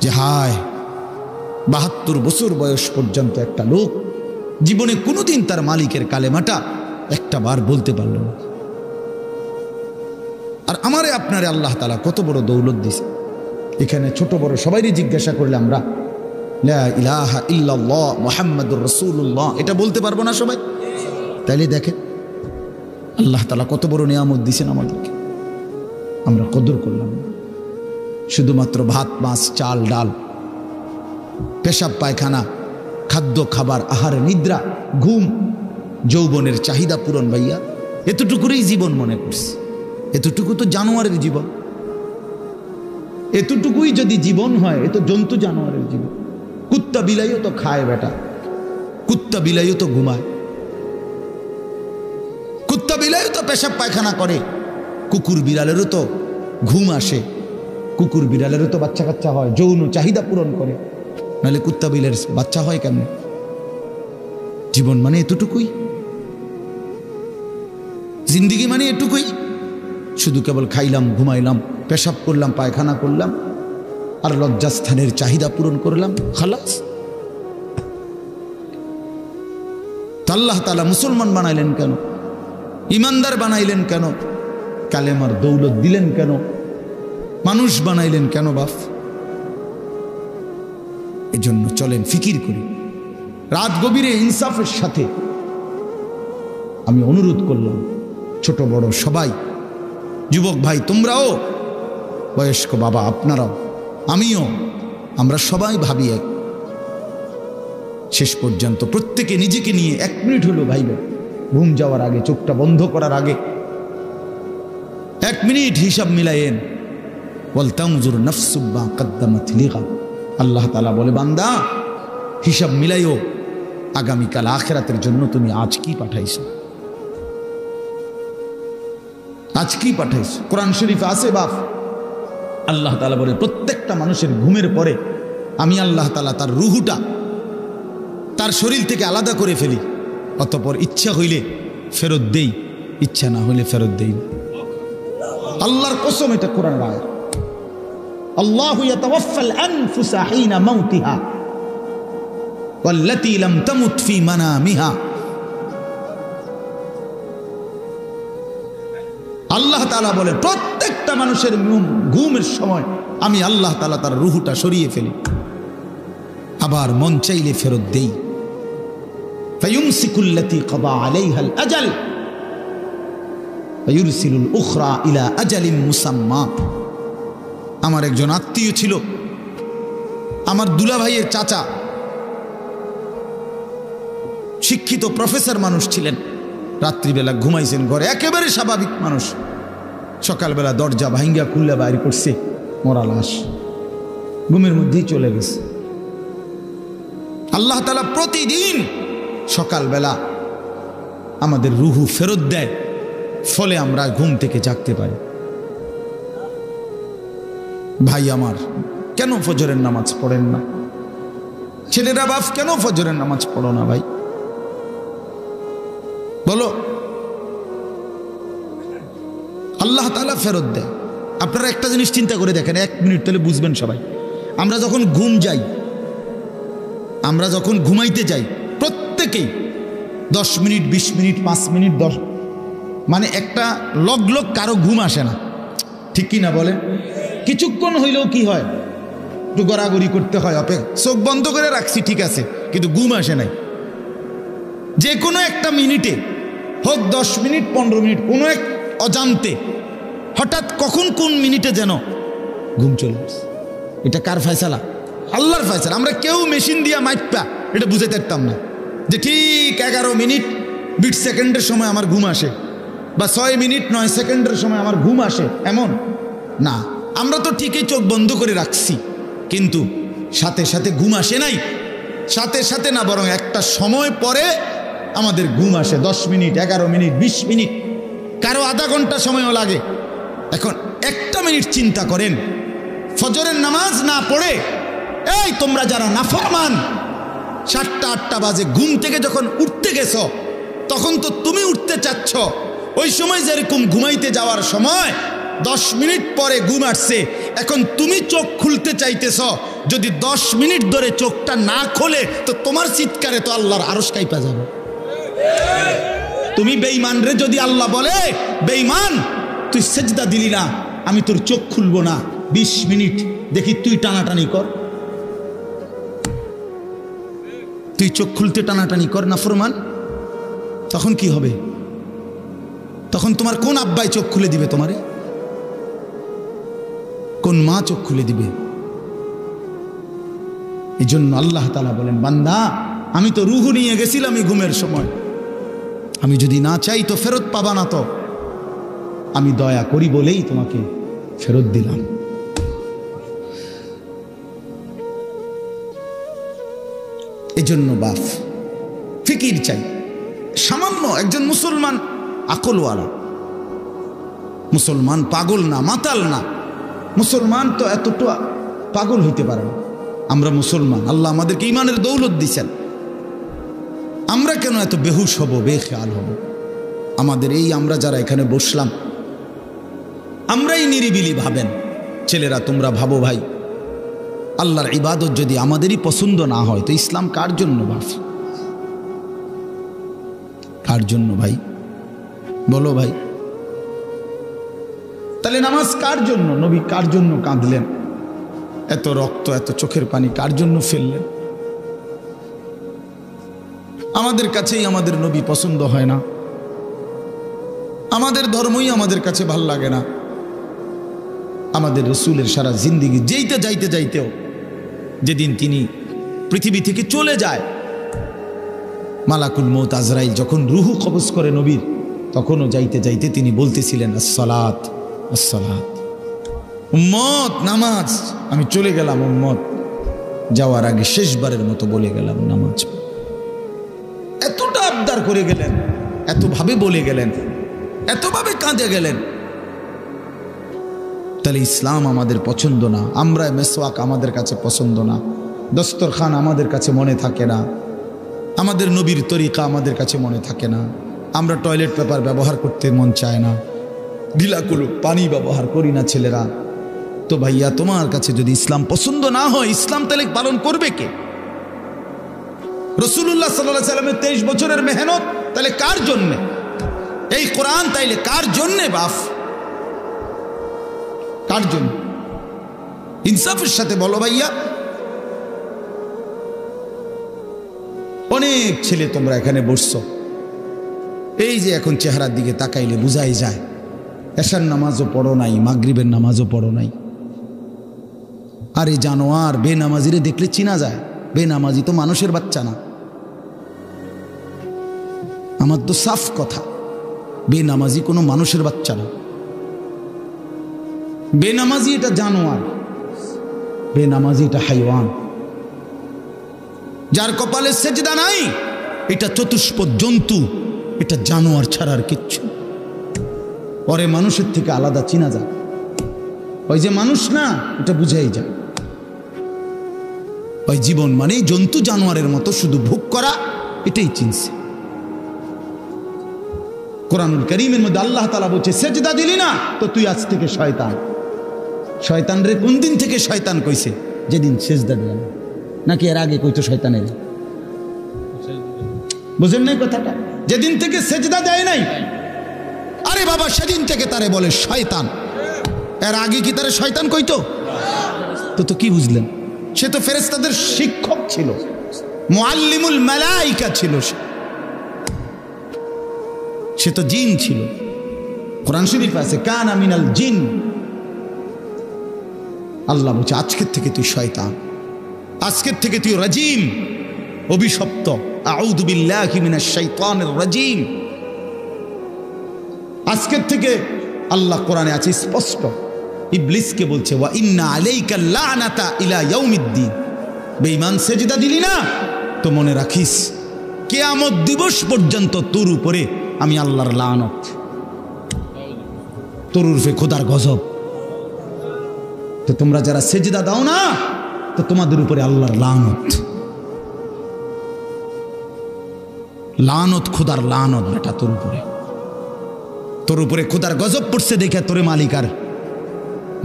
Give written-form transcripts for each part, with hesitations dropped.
যে হায় ৭২ বছর বয়স পর্যন্ত একটা লোক জীবনে কোনোদিন তার মালিকের কালেমাটা একটা বার বলতে পারল না। আর আমারে আপনারে আল্লাহ তাআলা কত বড় দৌলত দিছে। এখানে ছোট বড় সবাইকে জিজ্ঞাসা করলে আমরা লা ইলাহা ইল্লাল্লাহ মুহাম্মাদুর রাসূলুল্লাহ এটা বলতে পারবো না সবাই? তাইলে দেখেন আল্লাহ তাআলা কত বড় নিয়ামত দিয়েছেন আমাদেরকে, আমরা কদর করলাম না। শুধুমাত্র ভাত মাছ চাল ডাল, পেশাব পায়খানা, খাদ্য খাবার, আহার নিদ্রা, ঘুম, যৌবনের চাহিদা পূরণ, ভাইয়া এতটুকুরই জীবন মনে করছি। এতটুকু তো জানোয়ারের জীবন। এতটুকুই যদি জীবন হয় এ তো জন্তু জানোয়ারের জীবন। কুত্তা বিলাইও তো খায় বেটা, কুত্তা বিলাইও তো ঘুমায়, কুত্তা বিলাইও তো পেশাব পায়খানা করে, কুকুর বিড়ালেরও তো ঘুম আসে, কুকুর বিড়ালেরও তো বাচ্চা কাচ্চা হয়, যৌন চাহিদা পূরণ করে, নাহলে কুত্তা বিলের বাচ্চা হয় কেমনে? জীবন মানে এতটুকুই, জিন্দিগি মানে এটুকুই। শুধু কেবল খাইলাম, ঘুমাইলাম, পেশাব করলাম, পায়খানা করলাম, আর লজ্জাস্থানের চাহিদা পূরণ করলাম, খালাস। আল্লাহ তাআলা মুসলমান বানাইলেন কেন? ইমানদার বানাইলেন কেন? কালেমার দৌলত দিলেন কেন? মানুষ বানাইলেন কেন বাপ? এজন্য চলেন ফিকির করি। রাত গভীরে ইনসাফের সাথে আমি অনুরোধ করলাম, ছোট বড় সবাই, যুবক ভাই তোমরাও, বয়স্ক বাবা আপনারাও, আমিও, আমরা সবাই ভাবি এক শেষ পর্যন্ত প্রত্যেকে নিজেকে নিয়ে 1 মিনিট হলো ভাইবেন। ঘুম যাওয়ার আগে, চোখটা বন্ধ করার আগে 1 মিনিট হিসাব মিলায়েন। ওয়ালতানজুর নাফসুম মা কদ্দামাত লিগাদ। আল্লাহ তাআলা বলে, বান্দা হিসাব মিলাইও, আগামীকাল আখিরাতের জন্য তুমি আজ কি পাঠাইছো, আজ কি পাঠাইছো। কোরআন শরীফে আছে বাপ, আল্লাহ তাআলা বলে প্রত্যেকটা মানুষের ঘুমের পরে আমি আল্লাহ তাআলা তার রুহুটা তার শরীর থেকে আলাদা করে ফেলি, অতঃপর ইচ্ছা হইলে ফেরত দেই, ইচ্ছা না হইলে ফেরত দেই না। আল্লাহর কসম, এটা কোরআনের আয়াত। আল্লাহু ইয়াতাওয়াফাল আনফুসা হিনা মাউতিহা ওয়াল্লাতী লাম তামুত ফি মানামিহা। আল্লাহ তাআলা বলেন প্রত্যেকটা মানুষের ঘুমের সময় আমি আল্লাহ তাআলা তার রুহটা সরিয়ে ফেলি, আবার মন চাইলে ফেরত দেই। ফায়ুমসিকুল্লাতী কাদা আলাইহাল আজাল ওয়ায়ুরসিলুল উখরা ইলা আজালিম মুসাম্মা। আমার একজন আত্মীয় ছিল, আমার দুলা ভাইয়ের চাচা, শিক্ষিত প্রফেসর মানুষ ছিলেন। রাত্রিবেলা ঘুমাইছেন ঘরে, একেবারে স্বাভাবিক মানুষ। সকালবেলা দরজা ভাঙ্গা খুললে বাইরে করছে মরা লাশ, ঘুমের মধ্যেই চলে গেছে। আল্লাহ তাআলা প্রতিদিন সকালবেলা আমাদের রুহু ফেরত দেয়, ফলে আমরা ঘুম থেকে জাগতে পারি। ভাই আমার, কেন ফজরের নামাজ পড়েন না? ছেলেরা বাপ কেন ফজরের নামাজ পড়ো না ভাই? বলো। আল্লাহ তাআলা ফেরত দেয়। আপনারা একটা জিনিস চিন্তা করে দেখেন, 1 মিনিট তাহলে বুঝবেন সবাই। আমরা যখন ঘুম যাই, আমরা যখন ঘুমাইতে যাই, প্রত্যেকেই 10 মিনিট 20 মিনিট 5 মিনিট 10, মানে একটা লগ কারো ঘুম আসে না, ঠিক কি না বলেন? কিছুক্ষণ হইলেও কি হয়, একটু গড়াগড়ি করতে হয়, চোখ বন্ধ করে রাখছি ঠিক আছে, কিন্তু ঘুম আসে নাই। যে কোনো একটা মিনিটে হোক, 10 মিনিট 15 মিনিট, কোনো এক অজান্তে হঠাৎ কখন কোন মিনিটে যেন ঘুম চলে আসে। এটা কার ফয়সালা? আল্লাহর ফয়সালা। আমরা কেউ মেশিন দিয়া মাইপা এটা বুঝাইতে পারতাম না যে ঠিক 11 মিনিট 20 সেকেন্ডের সময় আমার ঘুম আসে, বা 6 মিনিট 9 সেকেন্ডের সময় আমার ঘুম আসে, এমন না। আমরা তো ঠিকই চোখ বন্ধ করে রাখছি, কিন্তু সাথে সাথে ঘুম আসে নাই। সাথে সাথে না, বরং একটা সময় পরে আমাদের ঘুম আসে। 10 মিনিট 11 মিনিট 20 মিনিট, কারো আধা ঘন্টা সময়ও লাগে। এখন একটা মিনিট চিন্তা করেন, ফজরের নামাজ না পড়ে, এই তোমরা যারা নাফরমান, 7টা 8টা বাজে ঘুম থেকে যখন উঠতে গেছ, তখন তো তুমি উঠতে চাচ্ছ, ওই সময় যেরকম ঘুমাইতে যাওয়ার সময় 10 মিনিট পরে ঘুম আসছে, এখন তুমি চোখ খুলতে চাইতেছ, যদি 10 মিনিট ধরে চোখটা না খোলে তো তোমার চিৎকারে তো আল্লাহর আরশ কাঁপা যাবে। তুমি বেঈমান রে যদি আল্লাহ বলে, বেঈমান তুই সেজদা দিলি না, আমি তোর চোখ খুলবো না 20 মিনিট, দেখি তুই টানাটানি কর, তুই চোখ খুলতে টানাটানি কর না ফরমান, তখন কি হবে? তখন তোমার কোন আব্বাই চোখ খুলে দিবে তোমারে? কোন মা চোখ খুলে দিবে? এই জন্য আল্লাহ তাআলা বলেন, বান্দা আমি তো রুহু নিয়ে গেছিলাম এই ঘুমের সময়, আমি যদি না চাই তো ফেরত পাবা না, তো আমি দয়া করি বলেই তোমাকে ফেরত দিলাম। এই জন্য বাপ ফিকির চাই। সামান্য একজন মুসলমান আকলওয়ালা মুসলমান, পাগল না, মাতাল না, মুসলমান তো এতটা পাগল হইতে পারে না। আমরা মুসলমান, আল্লাহ আমাদেরকে ঈমানের দৌলত দিয়েছেন, আমরা কেন এত বেহুশ হব, বেখেয়াল হব? আমাদের এই আমরা যারা এখানে বসলাম, আমরাই নিরিবিলি ভাবেন। ছেলেরা তোমরা ভাবো ভাই, আল্লাহর ইবাদত যদি আমাদেরই পছন্দ না হয় তো ইসলাম কার জন্য বাপ? কার জন্য ভাই? বলো ভাই। তাহলে নামাজ কার জন্য? নবী কার জন্য কাঁদলেন? এত রক্ত, এত চোখের পানি কার জন্য ফেললেন? আমাদের কাছেই আমাদের নবী পছন্দ হয় না, আমাদের ধর্মই আমাদের কাছে ভাল লাগে না। আমাদের রসুলের সারা জিন্দিগি যেইতে যাইতে যাইতেও, যেদিন তিনি পৃথিবী থেকে চলে যায়, মালাকুল মউত আজরাইল যখন রুহু কবজ করে নবীর, তখনও যাইতে যাইতে তিনি বলতেছিলেন, আসসালাত আসসালাত, উম্মত নামাজ। আমি চলে গেলাম উম্মত, যাওয়ার আগে শেষবারের মতো বলে গেলাম নামাজ। এতটা আবদার করে গেলেন, এতভাবে বলে গেলেন, এতভাবে কাঁদে গেলেন। তাহলে ইসলাম আমাদের পছন্দ না, আমরা মেসওয়াক আমাদের কাছে পছন্দ না, দস্তরখান আমাদের কাছে মনে থাকে না, আমাদের নবীর তরিকা আমাদের কাছে মনে থাকে না, আমরা টয়লেট পেপার ব্যবহার করতে মন চায় না, ঢিলাকুলো পানি ব্যবহার করি না ছেলেরা। তো ভাইয়া, তোমার কাছে যদি ইসলাম পছন্দ না হয়, ইসলাম তাহলে পালন করবে কে? রাসূলুল্লাহ সাল্লাল্লাহু আলাইহি ওয়াসাল্লামের 23 বছরের মেহনত তাহলে কার জন্যে? এই কোরআন তাইলে কার জন্যে বাপ? কার জন্য? ইনসাফের সাথে বলো ভাইয়া। অনেক ছেলে তোমরা এখানে বসছো, এই যে এখন চেহারার দিকে তাকাইলে বুঝাই যায় এশার নামাজও পড়ো নাই, মাগরিবের নামাজও পড়ো নাই। আরে জানোয়ার, বেনামাজিরে দেখলে চিনা যায়, বেনামাজি তো মানুষের বাচ্চা না। আমার তো সাফ কথা, বেনামাজি কোনো মানুষের বাচ্চা না। বেনামাজি এটা জানোয়ার, বেনামাজি এটা হাইওয়ান। যার কপালে সেজদা নাই এটা চতুষ্পদ জন্তু, এটা জানোয়ার ছাড়া আর কিচ্ছু। পরে মানুষের থেকে আলাদা চিনা যায়, ওই যে মানুষ না, এটা বুঝাই যায়। ওই জীবন মানে জন্তু জানোয়ারের মতো শুধু ভোগ করা, এটাই চিনছে। কোরআনুল কারীমের মধ্যে আল্লাহ তাআলা বলছে, সেজদা দিলি না তো তুই আজ থেকে শয়তান। শয়তান রে কোন দিন থেকে শয়তান কইছে? যেদিন সেজদা দিল না। নাকি এর আগে কইতো শয়তানের? বুঝেন নাই কথাটা? যেদিন থেকে সেজদা দেয় নাই, আরে বাবা সেদিন থেকে তারে বলে শয়তান। এর আগে কি তারে শয়তান কইতো? তো কি বুঝলেন? সে তো ফেরেশতাদের শিক্ষক ছিল, মুআল্লিমুল মালাইকা ছিল, সে তো জিন ছিল। কোরআন শরীফে আছে কানা মিনাল জিন। আল্লাহ বলছে আজকের থেকে তুই শয়তান, আজকের থেকে তুই রাজিম, অভিশপ্ত। আউযু বিল্লাহি মিনাশ শাইতানির রাজিম। আজকের থেকে আল্লাহ কোরআনে আছে স্পষ্ট, ইবলিসকে বলছে ওয়া ইন্না আলাইকা লানাতা ইলা ইয়াউমিদ্দিন। বেঈমান, সেজদা দিলি না তো মনে রাখিস কিয়ামত দিবস পর্যন্ত তোর উপরে আমি আল্লাহর লানত, তোর উপরে খোদার গজব। তো তোমরা যারা সেজদা দাও না, তো তোমাদের উপরে আল্লাহর লানত, লানত, খোদার লানত বেটা তোর উপরে। তোর উপরে খোদার গজব পড়ছে দেখে তোরে মালিকার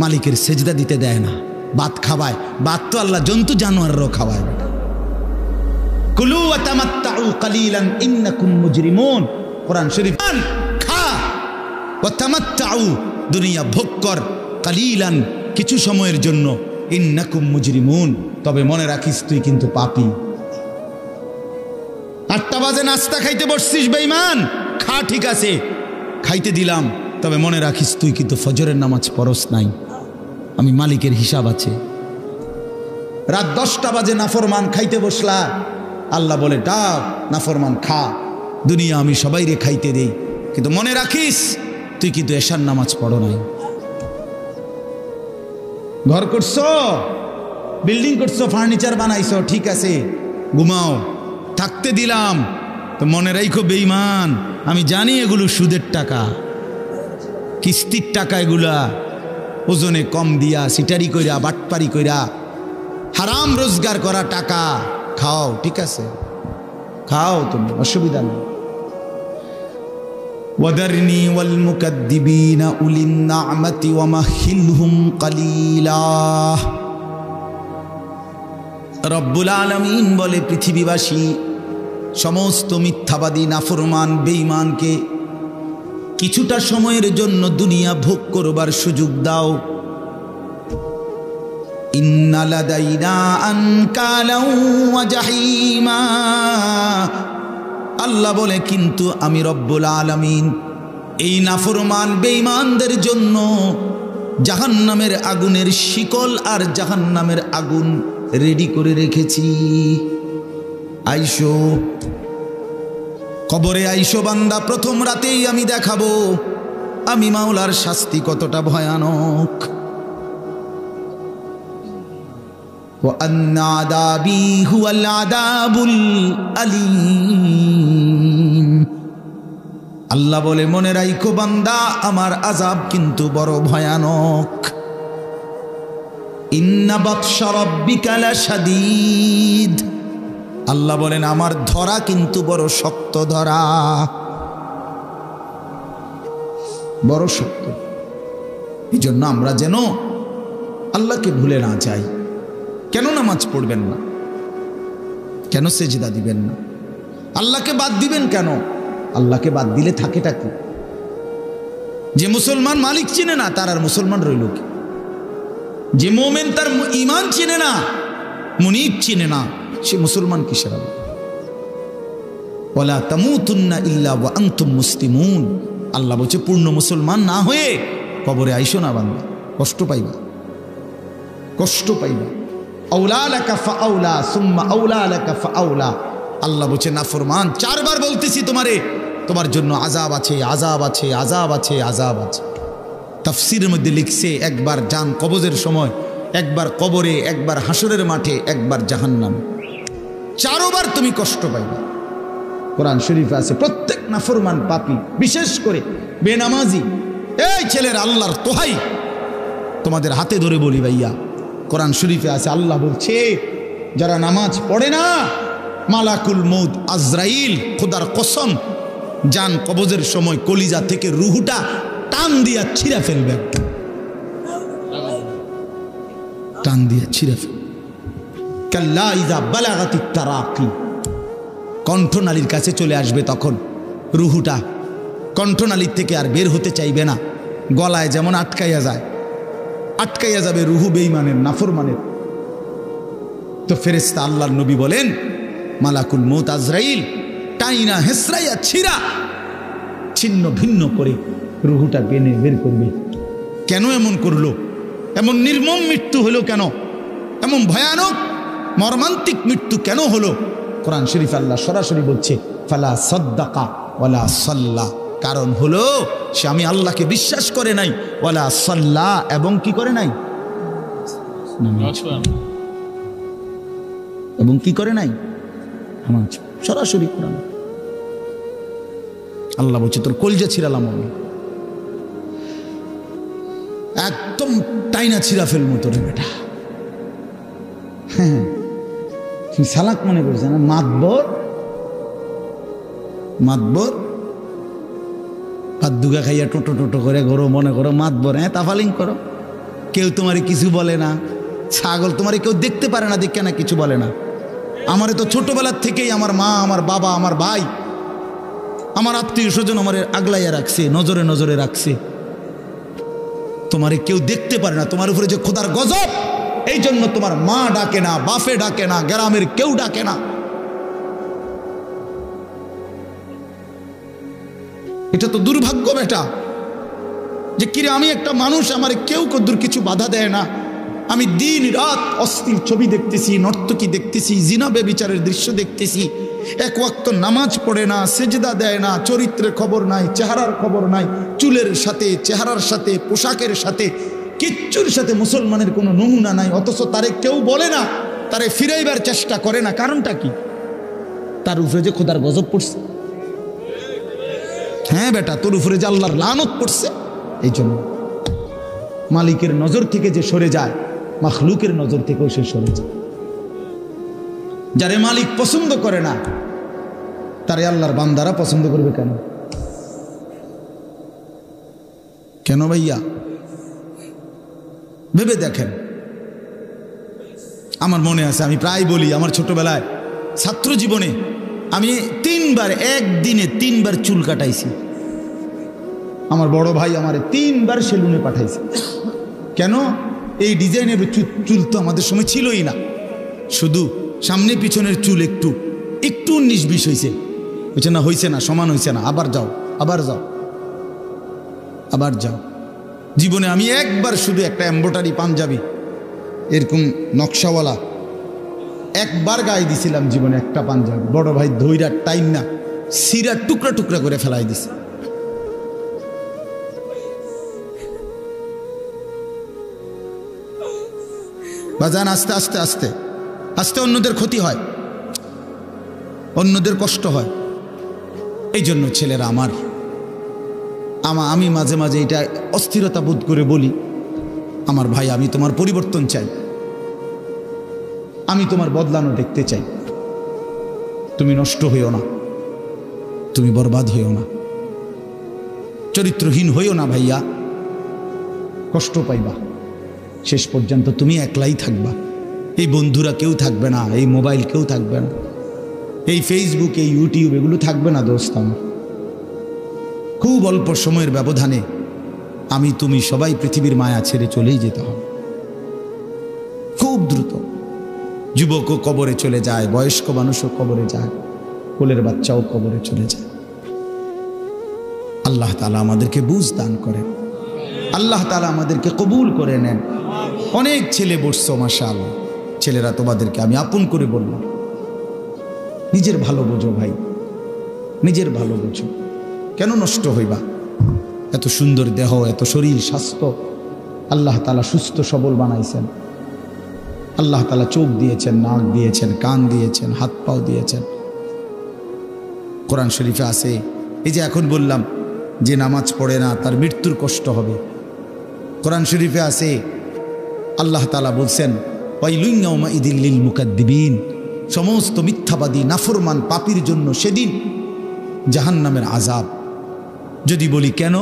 মালিকের সেজদা দিতে দেয় না, ভাত খাওয়ায়। ভাত তো আল্লাহ জন্তু জানোয়ারও খাওয়ায়। কুলু ওয়া তামাত্তাউ কালিলান ইন্নাকুম মুজরিমুন, কোরআন শরীফ। খা ওয়া তামাত্তাউ, দুনিয়া ভোগ কর, কালিলান, কিছু সময়ের জন্য, ইন্নাকুম মুজরিমুন, তবে মনে রাখিস তুই কিন্তু পাপী। 8টা বাজে নাস্তা খাইতে বসছিস বেঈমান, খা, ঠিক আছে খাইতে দিলাম, তবে মনে রাখিস তুই কিন্তু ফজরের নামাজ পড়স নাই, আমি মালিকের হিসাব আছে। রাত 10টা বাজে নাফরমান খাইতে বসলা, আল্লাহ বলে ডাক নাফরমান খা, দুনিয়া আমি সবাইরে খাইতে দেই, কিন্তু মনে রাখিস তুই কিন্তু এশার নামাজ পড়ো নাই। ঘর করছো, বিল্ডিং করছো, ফার্নিচার বানাইছো, ঠিক আছে ঘুমাও, থাকতে দিলাম, তো মনে রাখো বেঈমান, আমি জানি এগুলো সুদের টাকা, কিস্তির টাকা, এগুলা ওজনে কম দিয়া, সিটারি কইরা, বাটপারি কইরা, হারাম রোজগার করা টাকা। খাও, ঠিক আছে খাও, তুমি অসুবিধা নেই। ওয়াদারনি ওয়াল মুকাদ্দিবিনা উলিন নি'মাতি ওয়া মাহিলহুম কালিলা। রব্বুল আলামিন বলে, পৃথিবীবাসী সমস্ত মিথ্যাবাদী নাফরমান বেঈমানকে কিছুটা সময়ের জন্য দুনিয়া ভোগ করবার সুযোগ দাও। ইন্না লাদাইনা আনকালাও ওয়া জাহিমা, আল্লাহ বলে কিন্তু আমি রব্বুল আলামিন এই নাফরমান বেঈমানদের জন্য জাহান্নামের আগুনের শিকল আর জাহান্নামের আগুন রেডি করে রেখেছি। আইসো কবরে, আইসো বান্দা, প্রথম রাতেই আমি দেখাবো আমি মাওলার শাস্তি কতটা ভয়ানক। ওয়া আন্না আযাবি হুয়াল আযাবুল আলীম, আল্লাহ বলে মনে রাখো বান্দা, আমার আযাব কিন্তু বড় ভয়ানক। ইন্না বাতশা রাব্বিকা লাশাদীদ, আল্লাহ বলেন আমার ধরা কিন্তু বড় শক্ত ধরা, বড় শক্ত। এই জন্য আমরা যেন আল্লাহকে ভুলে না যাই। কেন নামাজ পড়বেন না? কেন সেজদা দিবেন না? আল্লাহকে বাদ দিবেন কেন? আল্লাহকে বাদ দিলে থাকেটা কি? যে মুসলমান মালিক চিনে না, তার আর মুসলমান রইল কি? যে মোমেন তার ঈমান চিনে না, মুনিব চিনে না, সে মুসলমান কিসের হবে? ওয়ালা তামুতুন্না ইল্লা ওয়া আনতুম মুসলিমুন, আল্লাহ বলছে পূর্ণ মুসলমান না হয়ে কবরে আইসো না বান্দা, কষ্ট পাইবা, কষ্ট পাইবা। আউলা লাকা ফাআউলা সুম্মা আউলা লাকা ফাআউলা, আল্লাহ বলছে নাফরমান, 4 বার বলতেছি তোমারে, তোমার জন্য আযাব আছে, আযাব আছে, আযাব আছে, আযাব আছে। তাফসীরের মধ্যে লিখছে, একবার জান কবজের সময়, একবার কবরে, একবার হাসরের মাঠে, একবার জাহান্নাম, 4 বার তুমি কষ্ট পাইবা। কোরআন শরীফে আছে প্রত্যেক নাফরমান পাপী, বিশেষ করে বেনামাজি, এই ছেলের আল্লাহর তোহাই তোমাদের হাতে ধরে বলি ভাইয়া, কোরআন শরীফে আছে আল্লাহ বলছে যারা নামাজ পড়ে না, মালাকুল মউত আজরাইল খোদার কসম জান কবজের সময় কলিজা থেকে রুহুটা টান দিয়া ছিঁড়ে ফেলবে, টান দিয়া ছিঁড়ে ফেলবে। কাল্লা ইযা বালাগাতিত তারাকি, কণ্ঠনালীর কাছে চলে আসবে, তখন রুহুটা কণ্ঠনালীর থেকে আর বের হতে চাইবে না, গলায় যেমন আটকাইয়া যায়, আটকাইয়া যাবে রুহু বেঈমানের, নাফরমানের। তো ফেরেশতা আল্লাহর নবী বলেন মালাকুল মউত আজরাইল টাইনা হেসরাইয়া ছিঁড়া ছিন্ন ভিন্ন করে রুহুটা টেনে বের করবে। কেন এমন করলো? এমন নির্মম মৃত্যু হলো কেন? এমন ভয়ানক মর্মান্তিক মৃত্যু কেন হলো? কোরআন শরীফ আল্লাহ সরাসরি বলছে ফালা সাদ্দাকা ওয়ালা সাল্লা, কারণ হলো সে আমি আল্লাহকে বিশ্বাস করে নাই, ওয়ালা সাল্লা, এবং কি করে নাই, এবং কি করে নাই, সরাসরি কোরআন আল্লাহ বলছে তোর কলজা ছিড়ালাম আমি, একদম টাইনা ছিঁড়া ফেলবো তোরে বেটা। হ্যাঁ, তুমি সালাক মনে করছে না, মাতবর, মাতবর ভাত দুগা খাইয়া টোটো টোটো করে ঘরো মনে করো মাতবর, হ্যাঁ তাফালিং করো, কেউ তোমারে কিছু বলে না, ছাগল তোমারে কেউ দেখতে পারে না, দেখে না কিছু বলে না। আমারে তো ছোটবেলার থেকেই আমার মা, আমার বাবা, আমার ভাই, আমার আত্মীয় স্বজন আমারে আগলাইয়া রাখছে, নজরে নজরে রাখছে। তোমারে কেউ দেখতে পারে না, তোমার উপরে যে খোদার গজব, এই জন্য তোমার মা ডাকে না, বাপে ডাকে না, গ্রামের কেউ ডাকে না। এটা তো দুর্ভাগ্য বেটা, যে কিরে আমি একটা মানুষ, আমার কেউ কদ্দুর কিছু বাধা দেয় না। আমি দিন রাত অশ্লীল ছবি দেখতেছি, নর্তকী দেখতেছি, জিনা বেবিচারের দৃশ্য দেখতেছি, এক ওয়াক্ত নামাজ পড়ে না, সেজদা দেয় না, চরিত্রের খবর নাই, চেহারার খবর নাই, চুলের সাথে, চেহারার সাথে, পোশাকের সাথে, কিচ্ছুর সাথে মুসলমানের কোনো নমুনা নাই। অথচ তারে কেউ বলে না, তারে ফিরাইবার চেষ্টা করে না। কারণটা কি? তার উপরে যে খোদার গজব পড়ছে। হ্যাঁ বেটা, তোর উপরে যে আল্লাহর লানত পড়ছে। এই জন্য মালিকের নজর থেকে যে সরে যায়, মাখলুকের নজর থেকেও সে সরে যায়। যারে মালিক পছন্দ করে না, তারে আল্লাহর বান্দারা পছন্দ করবে কেন? কেন ভাইয়া? ভেবে দেখেন। আমার মনে আছে, আমি প্রায় বলি, আমার ছোটবেলায় ছাত্র জীবনে আমি 3 বার, একদিনে 3 বার চুল কাটাইছি। আমার বড় ভাই আমারে 3 বার সেলুনে পাঠাইছে। কেন? এই ডিজাইনের চুল তো আমাদের সময় ছিলই না, শুধু সামনে পিছনের চুল একটু একটু 19-20 হয়েছে। হয়েছে না? হয়েছে না, সমান হয়েছে না, আবার যাও, আবার যাও, আবার যাও। জীবনে আমি একবার শুধু একটা এমব্রয়ডারি পাঞ্জাবি এরকম নকশাওয়ালা একবার গায়ে দিছিলাম জীবনে, একটা পাঞ্জাবি। বড় ভাই ধৈরার টাইম না, সিরা টুকরা টুকরা করে ফেলাই দিছে। বাজান, আস্তে আস্তে আস্তে আস্তে অন্যদের ক্ষতি হয়, অন্যদের কষ্ট হয়। এই জন্য ছেলেরা আমি মাঝে মাঝে এটা অস্থিরতা বোধ করে বলি, আমার ভাই, আমি তোমার পরিবর্তন চাই, আমি তোমার বদলানো দেখতে চাই। তুমি নষ্ট হইও না, তুমি বরবাদ হইও না, চরিত্রহীন হইও না ভাইয়া। কষ্ট পাইবা, শেষ পর্যন্ত তুমি একলাই থাকবা। এই বন্ধুরা কেউ থাকবে না, এই মোবাইল কেউ থাকবে না, এই ফেসবুক, এই ইউটিউব এগুলো থাকবে না দোস্ত। আমার খুব অল্প সময়ের ব্যবধানে আমি তুমি সবাই পৃথিবীর মায়া ছেড়ে চলেই যেতে হবে, খুব দ্রুত। যুবকও কবরে চলে যায়, বয়স্ক মানুষও কবরে যায়, কোলের বাচ্চাও কবরে চলে যায়। আল্লাহ তাআলা আমাদেরকে বুঝ দান করেন, আল্লাহ তাআলা আমাদেরকে কবুল করে নেন। অনেক ছেলে বসছো, মাশাআল্লাহ। ছেলেরা, তোমাদেরকে আমি আপন করে বললাম, নিজের ভালো বোঝো ভাই, নিজের ভালো বোঝো। কেন নষ্ট হইবা? এত সুন্দর দেহ, এত শরীর স্বাস্থ্য আল্লাহ তাআলা সুস্থ সবল বানাইছেন। আল্লাহ তাআলা চোখ দিয়েছেন, নাক দিয়েছেন, কান দিয়েছেন, হাত পাও দিয়েছেন। কোরআন শরীফে আছে, এই যে এখন বললাম যে নামাজ পড়ে না তার মৃত্যুর কষ্ট হবে। কোরআন শরীফে আছে, আল্লাহ তাআলা বলছেন, ওয়াইলুন ইয়াউমাইযিল লিল মুকাদ্দিবিন, সমস্ত মিথ্যাবাদী নাফরমান পাপীর জন্য সেদিন জাহান্নামের আযাব। যদি বলি কেন,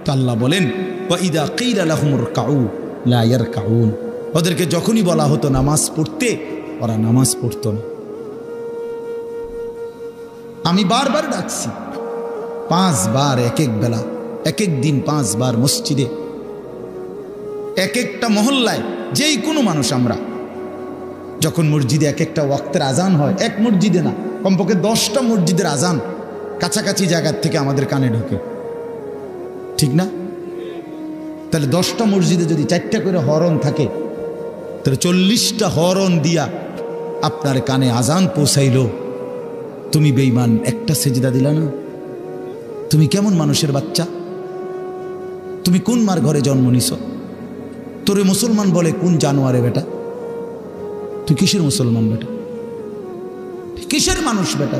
তো আল্লাহ বলেন, ওয়াইদা কিলা লাহুমুর কাউ লা ইয়ারকাউন, ওদেরকে যখনই বলা হতো নামাজ পড়তে, ওরা নামাজ পড়তো না। আমি বারবার ডাকছি, 5 বার এক এক বেলা, এক এক দিন 5 বার মসজিদে, এক একটা মহল্লায়, যেই কোনো মানুষ আমরা যখন মসজিদে এক একটা ওয়াক্তের আজান হয়, এক মসজিদে না, কমপক্ষে 10টা মসজিদের আজান কাছাকাছি জায়গার থেকে আমাদের কানে ঢোকে, ঠিক না? তাহলে 10টা মসজিদে যদি 4টা করে হরন থাকে, তাহলে 40টা হরন দিয়া আপনার কানে আজান পৌঁছাইল। তুমি বেঈমান, একটা সেজদা দিলা না। তুমি কেমন মানুষের বাচ্চা? তুমি কোন মার ঘরে জন্ম নিছ? তোরে মুসলমান বলে কোন জানোয়ারে বেটা? তুই কিসের মুসলমান বেটা? কিসের মানুষ বেটা?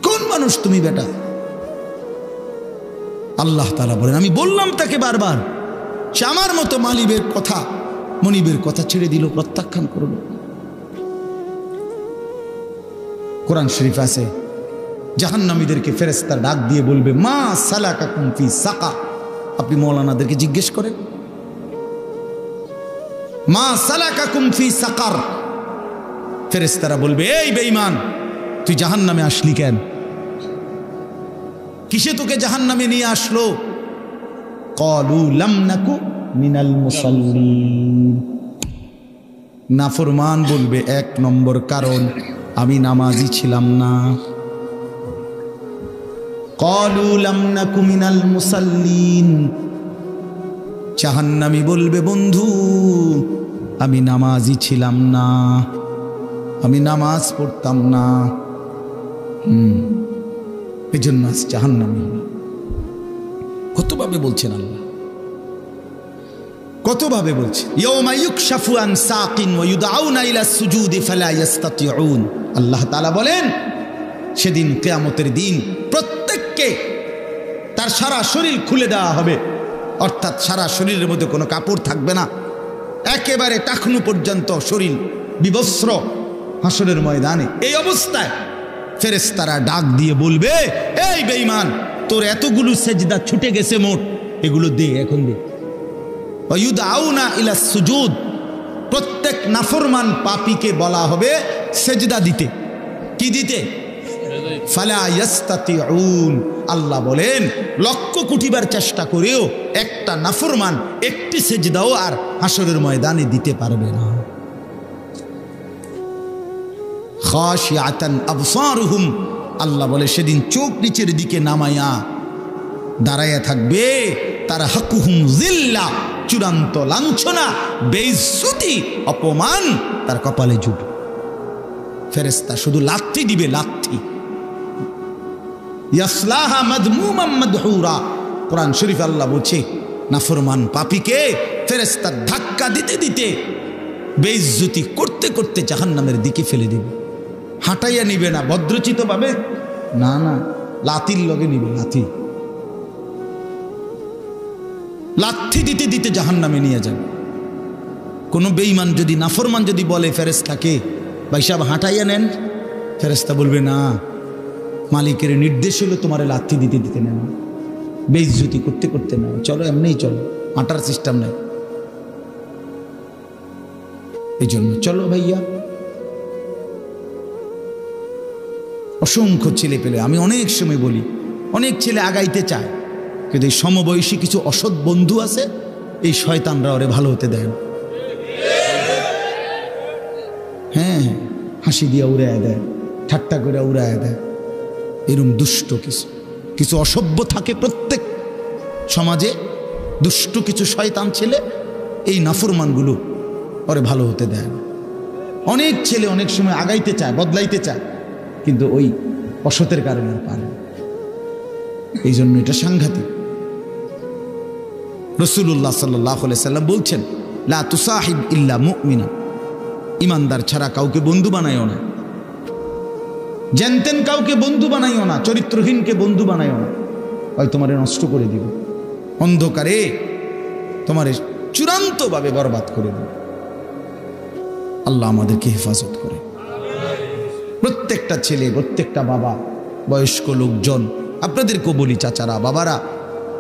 কোন মানুষ তুমি বেটা? আল্লাহ তাআলা বলেন, আমি বললাম তাকে বারবার, সে আমার মতো মনিবের কথা ছেড়ে দিল, প্রত্যাখ্যান করল। কোরআন শরীফ আছে, জাহান্নামীদেরকে ফেরেশতা ডাক দিয়ে বলবে, মা সালাকাকুম ফি সাকার। আপনি মৌলানাদেরকে জিজ্ঞেস করেন, মা সালাকাকুম ফি সাকার। ফেরেশতারা বলবে, এই বেঈমান, তুই জাহান্নামে আসলি কেন? কিসে তোকে জাহান্নামে নিয়ে আসলো? ক্বালু লাম নাকু মিনাল মুসাল্লিন। নাফরমান বলবে, এক নম্বর কারণ আমি নামাজি ছিলাম না। ক্বালু লাম নাকু মিনাল মুসাল্লিন। জাহান্নামী বলবে, বন্ধু আমি নামাজি ছিলাম না, আমি নামাজ পড়তাম না, এই জন্য আজ জাহান্নামী। কতভাবে বলছেন আল্লাহ, কতভাবে বলছেন। ইয়াউমা ইউকশাফু আন সাকিন ওয়া ইউদআউনা ইলা সুজুদি ফালা ইস্তাতিউন। আল্লাহ তাআলা বলেন, সেদিন কিয়ামতের দিন প্রত্যেককে তার সারা শরীর খুলে দেওয়া হবে, অর্থাৎ সারা শরীরের মধ্যে কোনো কাপড় থাকবে না, একেবারে টাকনু পর্যন্ত শরীর বিবস্ত্র হাসরের ময়দানে। এই অবস্থায় ফেরেশতারা ডাক দিয়ে বলবে, এই বেঈমান, তোর এতগুলো সেজদা ছুটে গেছে মোট, এগুলো দে, এখন দে। ওয়ায়ুদআউনা ইলা সুজুদ। প্রত্যেক নাফরমান পাপীকে বলা হবে সেজদা দিতে। কি দিতে? ফালা ইস্তাতিউন। আল্লাহ বলেন, লক্ষ কোটিবার চেষ্টা করেও একটা নাফরমান একটি সেজদাও আর হাসরের ময়দানে দিতে পারবে না। খাশিআতান আবসারুহুম। আল্লাহ বলে, সেদিন চোখ নিচের দিকে নামায়া দাঁড়াইয়া থাকবে, তার হাকুহুম জিল্লা, চূড়ান্ত লাঞ্ছনা, বেইজ্জতি, অপমান তার কপালে জুটবে। ফেরেশতা শুধু লাথি দিবে, লাথি। ইয়াসলাহা মাদমুমান মাদহুরা। কোরআন শরীফ আল্লাহ বলছে, নাফরমান পাপীকে ফেরেশতা ধাক্কা দিতে দিতে, বেইজ্জতি করতে করতে জাহান্নামের দিকে ফেলে দিবে। হাঁটাইয়া নিবে না ভদ্রচিত ভাবে, না না, লাথির লগে নিবে, লাথি। লাথি দিতে দিতে জাহান্নামে নিয়ে যাবে। কোনো বেঈমান যদি, নাফরমান যদি বলে ফেরেশতাকে, ভাই সাহেব হাঁটাইয়া নেন, ফেরেশতা বলবে, না, মালিকের নির্দেশ হলো তোমার লাথি দিতে দিতে নেন, বেইজ্জতি করতে করতে নেন, চলো এমনিই চলো, হাঁটার সিস্টেম নেই। এই জন্য চলো ভাইয়া। অসংখ্য ছেলে পেলে, আমি অনেক সময় বলি, অনেক ছেলে আগাইতে চায়, কিন্তু এই সমবয়সী কিছু অসৎ বন্ধু আছে, এই শয়তানরা ওরে ভালো হতে দেয়। হ্যাঁ, হাসি দিয়া উড়াইয়া দেয়, ঠাট্টা করে উড়াইয়া দেয়। এরকম দুষ্ট কিছু অসভ্য থাকে প্রত্যেক সমাজে, দুষ্ট কিছু শয়তান ছেলে, এই নাফরমানগুলো ওরে ভালো হতে দেয় না। অনেক ছেলে অনেক সময় আগাইতে চায়, বদলাইতে চায়, কিন্তু ওই অসতের কারণে পারে না। এই জন্য এটা সাংঘাতিক। রাসূলুল্লাহ সাল্লাল্লাহু আলাইহি সাল্লাম বলছেন, লা তুসাহিব ইল্লা মুমিনা। ইমানদার ছাড়া কাউকে বন্ধু বানাইও না, জানতেন কাউকে বন্ধু বানাইও না, চরিত্রহীনকে বন্ধু বানাইও না, হয় তোমারে নষ্ট করে দিবে, অন্ধকারে তোমারে চূড়ান্তভাবে বরবাদ করে দিবে। আল্লাহ আমাদেরকে হেফাজত করে। প্রত্যেকটা ছেলে, প্রত্যেকটা বাবা, বয়স্ক লোকজন, আপনাদেরকেও বলি, চাচারা, বাবারা,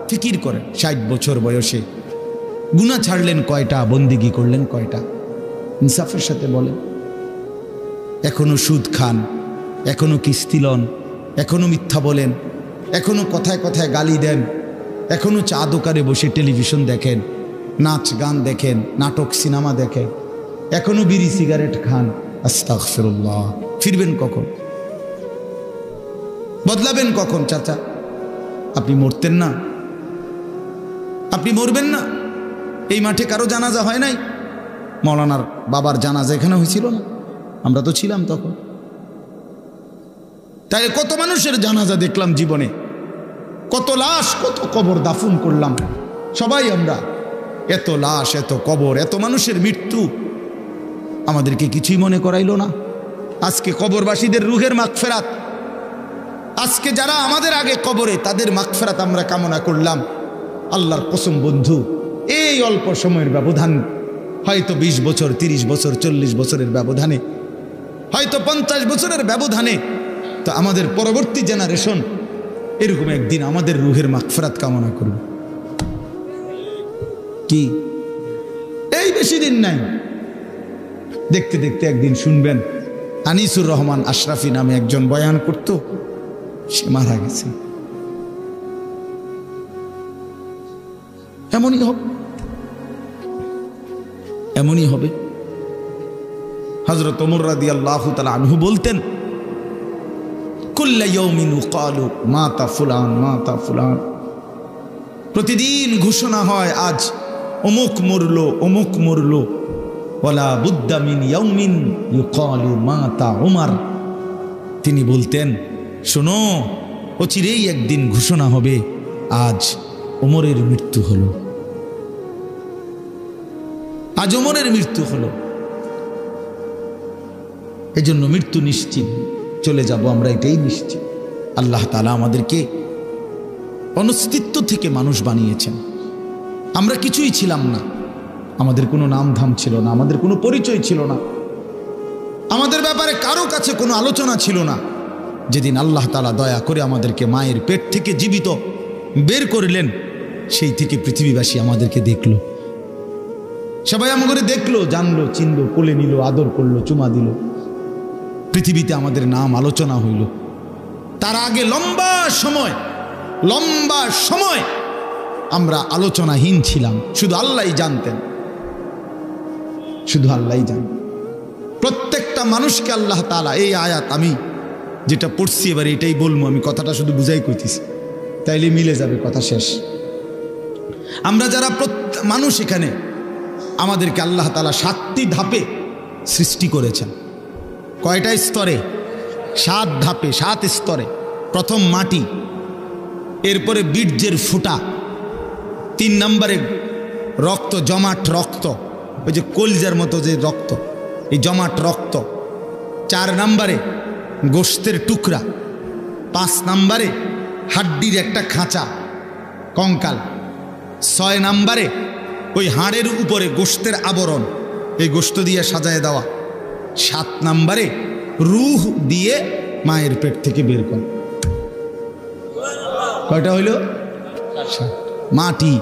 ফিকির করেন। 60 বছর বয়সে গুনাহ ছাড়লেন কয়টা, বন্দিগি করলেন কয়টা? ইনসাফের সাথে বলেন। এখনো সুদ খান, এখনো কিস্তি লন, এখনো মিথ্যা বলেন, এখনো কথায় কথায় গালি দেন, এখনো চা দোকানে বসে টেলিভিশন দেখেন, নাচ গান দেখেন, নাটক সিনেমা দেখেন, এখনো বিড়ি সিগারেট খান। আস্তাগফিরুল্লাহ। ফিরবেন কখন? বদলাবেন কখন? চাচা, আপনি মরতেন না? আপনি মরবেন না? এই মাঠে কারো জানাজা হয় নাই? মৌলানার বাবার জানাজা এখানে হয়েছিল না? আমরা তো ছিলাম তখন। তাই কত মানুষের জানাজা দেখলাম জীবনে, কত লাশ, কত কবর দাফন করলাম সবাই আমরা। এত লাশ, এত কবর, এত মানুষের মৃত্যু আমাদেরকে কিছুই মনে করাইল না। আজকে কবরবাসীদের রুহের মাগফিরাত, আজকে যারা আমাদের আগে কবরে, তাদের মাগফিরাত আমরা কামনা করলাম। আল্লাহর কসম বন্ধু, এই অল্প সময়ের ব্যবধান, হয়তো 20 বছর, 30 বছর, 40 বছরের ব্যবধানে, হয়তো 50 বছরের ব্যবধানে তো আমাদের পরবর্তী জেনারেশন এরকম একদিন আমাদের রুহের মাগফিরাত কামনা করবে। কি এই বেশি দিন নাই, দেখতে দেখতে একদিন শুনবেন আনিসুর রহমান আশরাফি নামে একজন বয়ান করত, সে মারা গেছে। এমনই হবে, এমনই হবে। হযরত ওমর রাদিয়াল্লাহু তাআলা আনহু বলতেন, কুল্লা ইয়াউমিন ক্বালু মাতা ফুলান মাতা ফুলান, প্রতিদিন ঘোষণা হয় আজ অমুক মরলো অমুক মরলো, ওয়ালা বুদ্দা মিন ইয়াউমিন ইউকালু মাতা ওমর। তিনি বলতেন, শোনো, অচিরেই একদিন ঘোষণা হবে আজ ওমরের মৃত্যু হলো, আজ ওমরের মৃত্যু হলো। এজন্য মৃত্যু নিশ্চিত, চলে যাব আমরা, এটাই নিশ্চিত। আল্লাহ তাআলা আমাদেরকে অনস্তিত্ব থেকে মানুষ বানিয়েছেন। আমরা কিছুই ছিলাম না, আমাদের কোনো নাম ধাম ছিল না, আমাদের কোনো পরিচয় ছিল না, আমাদের ব্যাপারে কারো কাছে কোনো আলোচনা ছিল না। যেদিন আল্লাহ তাআলা দয়া করে আমাদেরকে মায়ের পেট থেকে জীবিত বের করলেন, সেই থেকে পৃথিবীবাসী আমাদেরকে দেখলো, সবাই আমাদের দেখলো, জানলো, চিনলো, কোলে নিল, আদর করলো, চুমা দিল, পৃথিবীতে আমাদের নাম আলোচনা হইল। তার আগে লম্বা সময় আমরা আলোচনাহীন ছিলাম, শুধু আল্লাহই জানতেন, শুধু আল্লাহই জানেন। প্রত্যেকটা মানুষকে আল্লাহ তাআলা, এই আয়াত আমি যেটা পড়ছি এবার এটাই বলবো, আমি কথাটা শুধু বুঝাই কইতেছি, তাইলে মিলে যাবে, কথা শেষ। আমরা যারা মানুষ এখানে, আমাদেরকে আল্লাহ তাআলা 7টি ধাপে সৃষ্টি করেছেন। কয়টা স্তরে? 7 ধাপে, 7 স্তরে। প্রথম মাটি, এরপরে বীর্যের ফুটা, 3 নম্বরে রক্ত, জমাট রক্ত, ওই যে কলজার মতো যে রক্ত, এই জমাট রক্ত। 4 নম্বরে গোশতের টুকরা। 5 নম্বরে হাড্ডির একটা খাঁচা, কঙ্কাল। 6 নম্বরে ওই হাড়ের উপরে গোশতের আবরণ, এই গোশত দিয়ে সাজায় দেওয়া। 7 নম্বরে রূহ দিয়ে মায়ের পেট থেকে বের কর। কয়টা হইল? মাটি,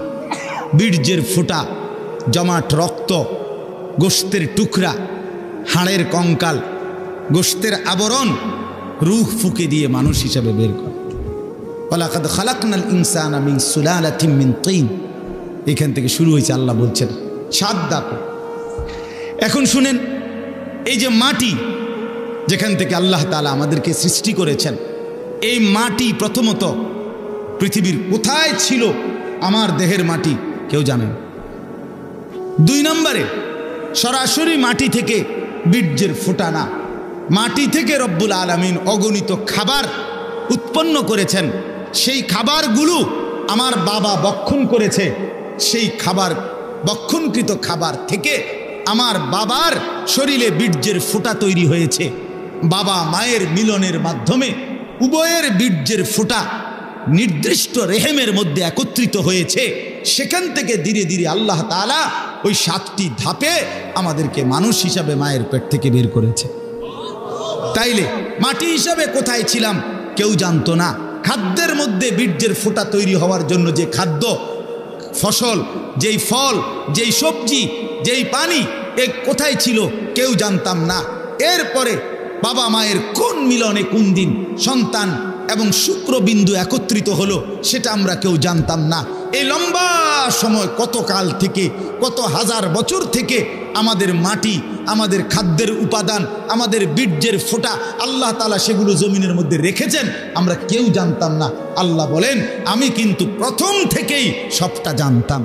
বীর্যের ফুটা, জমাট রক্ত, গোশতের টুকরা, হাড়ের কঙ্কাল, গোশতের আবরণ, রূহ ফুকে দিয়ে মানুষ হিসাবে বের কর। ওয়ালাকাদ খালাকনাল ইনসানা মিন সুলালাতিন মিন তিন। এখান থেকে শুরু হয়েছে, আল্লাহ বলছেন 7 ধাপে। এখন শুনেন, এই যে মাটি যেখান থেকে আল্লাহ তাআলা আমাদেরকে সৃষ্টি করেছেন, এই মাটি প্রথমত পৃথিবীর কোথায় ছিল? আমার দেহের মাটি কেউ জানেন? 2 নম্বরে সরাসরি মাটি থেকে বীর্যের ফোঁটা না, মাটি থেকে রব্বুল আলামিন অগণিত খাবার উৎপন্ন করেছেন। সেই খাবারগুলো আমার বাবা বক্ষণ করেছে, সেই খাবার, বক্ষণকৃত খাবার থেকে আমার বাবার শরীরে বীর্যের ফোঁটা তৈরি হয়েছে। বাবা মায়ের মিলনের মাধ্যমে উভয়ের বীর্যের ফোঁটা নির্দিষ্ট রেহেমের মধ্যে একত্রিত হয়েছে। সেখান থেকে ধীরে ধীরে আল্লাহ তাআলা ওই 7টি ধাপে আমাদেরকে মানুষ হিসাবে মায়ের পেট থেকে বের করেছে। তাইলে মাটি হিসাবে কোথায় ছিলাম কেউ জানতো না। খাদ্যের মধ্যে বীর্যের ফোঁটা তৈরি হওয়ার জন্য যে খাদ্য, ফসল, যেই ফল, যেই সবজি, যেই পানি, এ কোথায় ছিল কেউ জানতাম না। এরপরে বাবা মায়ের কোন মিলনে কোন দিন সন্তান এবং শুক্রবিন্দু একত্রিত হলো সেটা আমরা কেউ জানতাম না। এই লম্বা সময়, কত কাল থেকে, কত হাজার বছর থেকে আমাদের মাটি, আমাদের খাদ্যের উপাদান, আমাদের বীর্যের ফোঁটা আল্লাহ তাআলা সেগুলো জমিনের মধ্যে রেখেছেন, আমরা কেউ জানতাম না। আল্লাহ বলেন, আমি কিন্তু প্রথম থেকেই সবটা জানতাম।